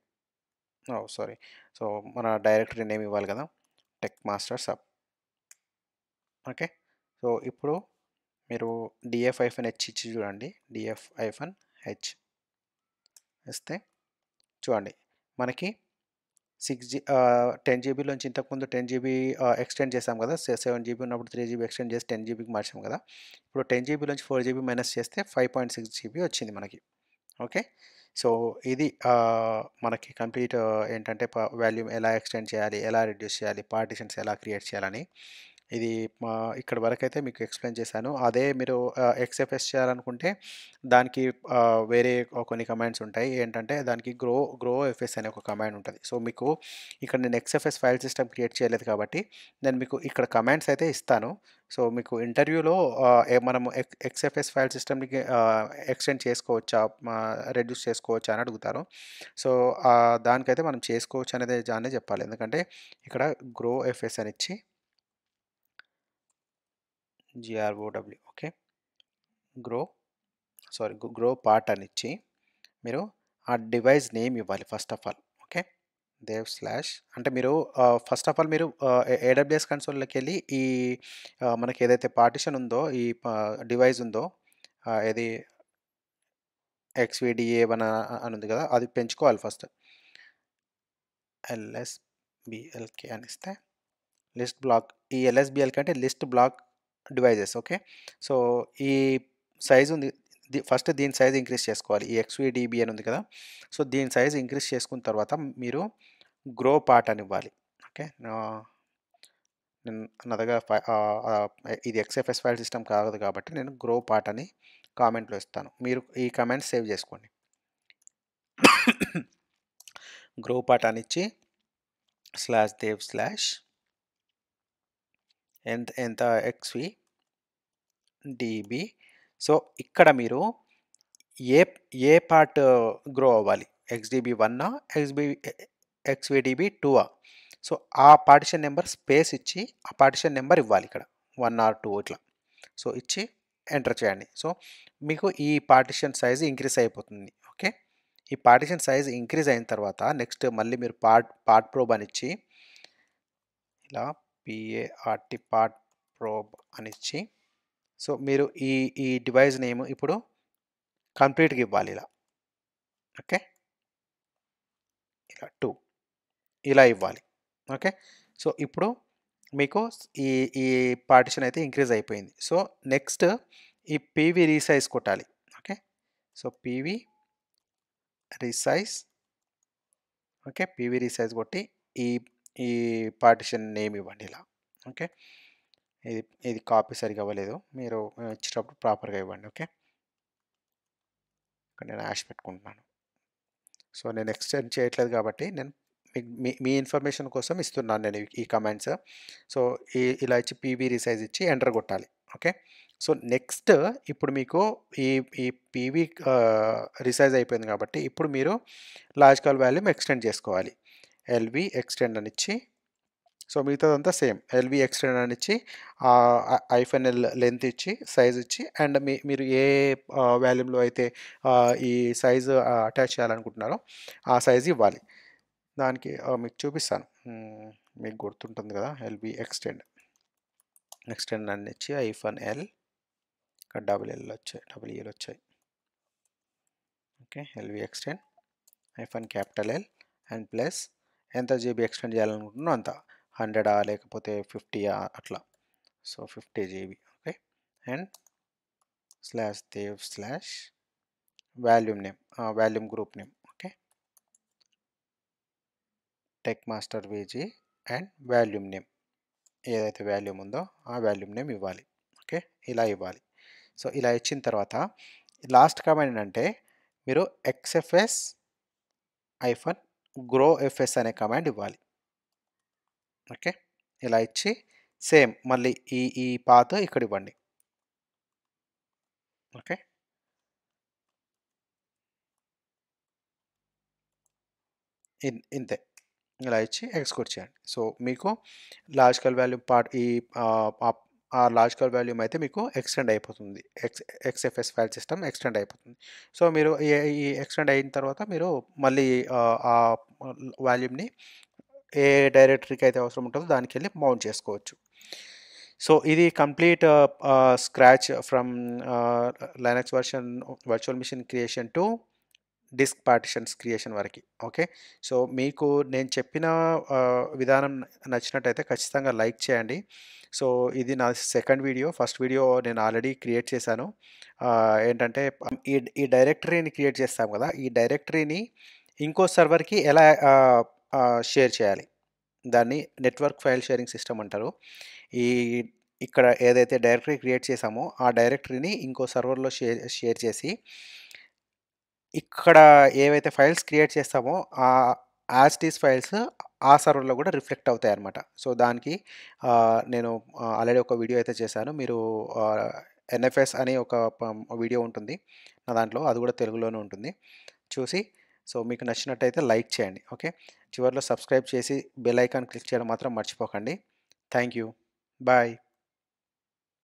sorry. So మన డైరెక్టరీ నేమ్ ఇవ్వాలి కదా, tech master sub. Okay, so ఇప్పుడు మీరు df-h ఇచ్చి చూడండి. df-h ఇస్తే చూడండి మనకి 10 జీబీలోంచి ఇంతకుముందు 10 జీబీ ఎక్స్టెండ్ చేసాం కదా! 7 జీబీ ఉన్నప్పుడు 3 జీబీ ఎక్స్టెండ్ చేసి 10 జీబీకి మార్చాం కదా! ఇప్పుడు 10 జీబీలోంచి 4 జీబీ మైనస్ చేస్తే 5.6 జీబీ వచ్చింది మనకి. ఓకే. సో, ఇది మనకి కంప్లీట్ ఏంటంటే వాల్యూమ్ ఎలా ఎక్స్టెండ్ చేయాలి, ఎలా రెడ్యూస్ చేయాలి, పార్టిషన్స్ ఎలా క్రియేట్ చేయాలని ఇది ఇక్కడి వరకైతే మీకు ఎక్స్‌ప్లెయిన్ చేశాను. అదే మీరు ఎక్స్ఎఫ్ఎస్ చేయాలనుకుంటే దానికి వేరే కొన్ని కమాండ్స్ ఉంటాయి. ఏంటంటే దానికి గ్రో ఎఫ్ఎస్ అనే ఒక కమాండ్ ఉంటది. సో, మీకు ఇక్కడ నేను ఎక్స్ఎఫ్ఎస్ ఫైల్ సిస్టమ్ క్రియేట్ చేయలేదు కాబట్టి నేను మీకు ఇక్కడ కమాండ్స్ అయితే ఇస్తాను. సో, మీకు ఇంటర్వ్యూలో మనము ఎక్స్ఎఫ్ఎస్ ఫైల్ సిస్టమ్‌ని ఎక్స్టెండ్ చేసుకోవచ్చా? రెడ్యూస్ చేసుకోవచ్చా? అని అడుగుతారు. సో, దానికైతే మనం చేసుకోవచ్చు అనేది దాన్నే చెప్పాలి. ఎందుకంటే ఇక్కడ గ్రో-ఎఫ్ఎస్ అని ఇచ్చి GROW okay. Grow grow part అని ఇచ్చి మీరు ఆ డివైస్ నేమ్ ఇవ్వాలి first of all. Okay. Dev slash అంటే మీరు ఫస్ట్ ఆఫ్ ఆల్ మీరు ఏడబ్ల్యూఎస్ కన్సోల్‌లోకెళ్ళి ఈ మనకి ఏదైతే పార్టిషన్ ఉందో ఈ డివైస్ ఉందో ఏది XVDA1 అని ఉంది కదా! అది పెంచుకోవాలి ఫస్ట్. LSBLK అని ఇస్తే లిస్ట్ బ్లాక్ ఈ LSBLK అంటే list block devices. Okay. So, ఈ సైజ్ ఉంది. ఫస్ట్ దీని సైజ్ ఇంక్రీజ్ చేసుకోవాలి. ఈ XVDB అని ఉంది కదా! సో, దీని సైజ్ ఇంక్రీజ్ చేసుకున్న తర్వాత మీరు గ్రో పార్ట్ అని ఇవ్వాలి. ఓకే. నా దగ్గర ఇది XFS ఫైల్ సిస్టమ్ కాదు కాబట్టి నేను గ్రో పార్ట్ అని కామెంట్‌లో ఇస్తాను. మీరు ఈ కమెంట్ సేవ్ చేసుకోండి. గ్రో పార్ట్ అని ఇచ్చి /dev/ ఎంత XVDB. సో, ఇక్కడ మీరు ఏ ఏ పార్ట్ గ్రో అవ్వాలి? XDB1 XVDB2 సో, ఆ పార్టిషన్ నంబర్ స్పేస్ ఇచ్చి ఆ పార్టిషన్ నంబర్ ఇవ్వాలి ఇక్కడ 1 ఆర్ 2 ఇట్లా. సో, ఇచ్చి ఎంటర్ చేయండి. సో, మీకు ఈ పార్టిషన్ సైజ్ ఇంక్రీజ్ అయిపోతుంది. ఓకే. ఈ పార్టిషన్ సైజ్ ఇంక్రీజ్ అయిన తర్వాత నెక్స్ట్ మళ్ళీ మీరు పార్ట్ ప్రోబ్ అని ఇచ్చి ఇలా పార్ట్ ప్రోబ్ అని ఇచ్చి సో, మీరు ఈ డివైస్ నేమ్ ఇప్పుడు కంప్లీట్‌గా ఇవ్వాలి ఇలా. ఓకే. ఇలా 2 ఇలా ఇవ్వాలి. ఓకే. సో, ఇప్పుడు మీకు ఈ ఈ పార్టిషన్ అయితే ఇంక్రీజ్ అయిపోయింది. సో, నెక్స్ట్ ఈ పీవీ రీసైజ్ కొట్టాలి. Okay. So, PV resize okay. PV resize కొట్టి ఈ ఈ పార్టిషన్ నేమ్ ఇవ్వండి ఇలా. ఓకే. ఇది ఇది కాపీ సరిగ్గా అవ్వలేదు. మీరు ఇచ్చేటప్పుడు ప్రాపర్‌గా ఇవ్వండి. ఓకే. ఇక్కడ నేను హాష్ పెట్టుకుంటున్నాను. సో, నేను ఎక్స్టెండ్ చేయట్లేదు కాబట్టి నేను మీ మీ ఇన్ఫర్మేషన్ కోసం ఇస్తున్నాను నేను ఈ కమాండ్స్. సో, ఇలా ఇచ్చి పీవీ రీసైజ్ ఇచ్చి ఎంటర్ కొట్టాలి. ఓకే. సో, నెక్స్ట్ ఇప్పుడు మీకు ఈ ఈ పీవీ రీసైజ్ అయిపోయింది కాబట్టి ఇప్పుడు మీరు లాజికల్ వాల్యూమ్ ఎక్స్టెండ్ చేసుకోవాలి. ఎల్‌వి ఎక్స్టెండ్ అని ఇచ్చి సో, మిగతాదంతా సేమ్. ఎల్‌వి ఎక్స్టెండ్ అని ఇచ్చి -l లెంత్ ఇచ్చి సైజ్ ఇచ్చి అండ్ మీరు ఏ వాల్యూమ్‌లో అయితే ఈ సైజ్ అటాచ్ చేయాలనుకుంటున్నారో ఆ సైజ్ ఇవ్వాలి. దానికి మీకు చూపిస్తాను. మీకు గుర్తుంటుంది కదా! ఎల్‌వి ఎక్స్టెండ్ అని ఇచ్చి -l ఇక్కడ డబుల్ ఎల్ వచ్చాయి. Okay. LV extend -L and plus ఎంత జీబీ ఎక్స్టెండ్ చేయాలనుకుంటున్నానో అంత 100 లేకపోతే 50 అట్లా. So, 50 GB. Okay. And /dev/ volume name volume group name. Okay. Tech master VG and volume name ఏదైతే వాల్యూమ్ ఉందో ఆ వాల్యూమ్ నేమ్ ఇవ్వాలి. ఓకే. ఇలా ఇవ్వాలి. సో, ఇలా ఇచ్చిన తర్వాత లాస్ట్ కమాండ్ ఏంటంటే మీరు XFS-GrowFS అనే కమాండ్ ఇవ్వాలి. ఓకే. ఇలా ఇచ్చి సేమ్ మళ్ళీ ఈ పాత్ ఇక్కడ ఇవ్వండి. ఓకే. ఇంతే. ఇలా ఇచ్చి ఎక్స్‌క్యూట్ చేయండి. సో, మీకు లాజికల్ వాల్యూమ్ పార్ట్ ఆ లాజికల్ వాల్యూమ్ అయితే మీకు ఎక్స్టెండ్ అయిపోతుంది. XFS ఫైల్ సిస్టమ్ ఎక్స్టెండ్ అయిపోతుంది. సో, మీరు ఈ ఎక్స్టెండ్ అయిన తర్వాత మీరు మళ్ళీ ఆ వాల్యూమ్‌ని ఏ డైరెక్టరీకి అయితే అవసరం ఉంటుందో దానికెళ్ళి మౌంట్ చేసుకోవచ్చు. సో ఇది complete scratch from Linux virtual machine creation to disk partitions creation వరకు. ఓకే. సో మీకు నేను చెప్పిన విధానం నచ్చినట్టయితే ఖచ్చితంగా లైక్ చేయండి. సో ఇది నా సెకండ్ వీడియో. ఫస్ట్ వీడియో నేను ఆల్రెడీ క్రియేట్ చేశాను. ఏంటంటే ఈ డైరెక్టరీని క్రియేట్ చేస్తాం కదా, ఈ డైరెక్టరీని ఇంకో సర్వర్కి ఎలా షేర్ చేయాలి, దాన్ని నెట్వర్క్ ఫైల్ షేరింగ్ సిస్టమ్ అంటారు. ఈ ఇక్కడ ఏదైతే డైరెక్టరీ క్రియేట్ చేసామో ఆ డైరెక్టరీని ఇంకో సర్వర్లో షేర్ చేసి ఇక్కడ ఏవైతే ఫైల్స్ క్రియేట్ చేస్తామో యాజ్ ఇట్ ఈస్ ఫైల్స్ ఆ సర్వర్లో కూడా రిఫ్లెక్ట్ అవుతాయి అన్నమాట. సో దానికి నేను ఆల్రెడీ ఒక వీడియో అయితే చేశాను. మీరు ఎన్ఎఫ్ఎస్ అని ఒక వీడియో ఉంటుంది నా దాంట్లో, అది కూడా తెలుగులోనే ఉంటుంది. చూసి సో మీకు నచ్చినట్టయితే లైక్ చేయండి. ఓకే. చివరిలో సబ్స్క్రైబ్ చేసి బెల్ ఐకాన్ క్లిక్ చేయడం మాత్రం మర్చిపోకండి. Thank you. బాయ్.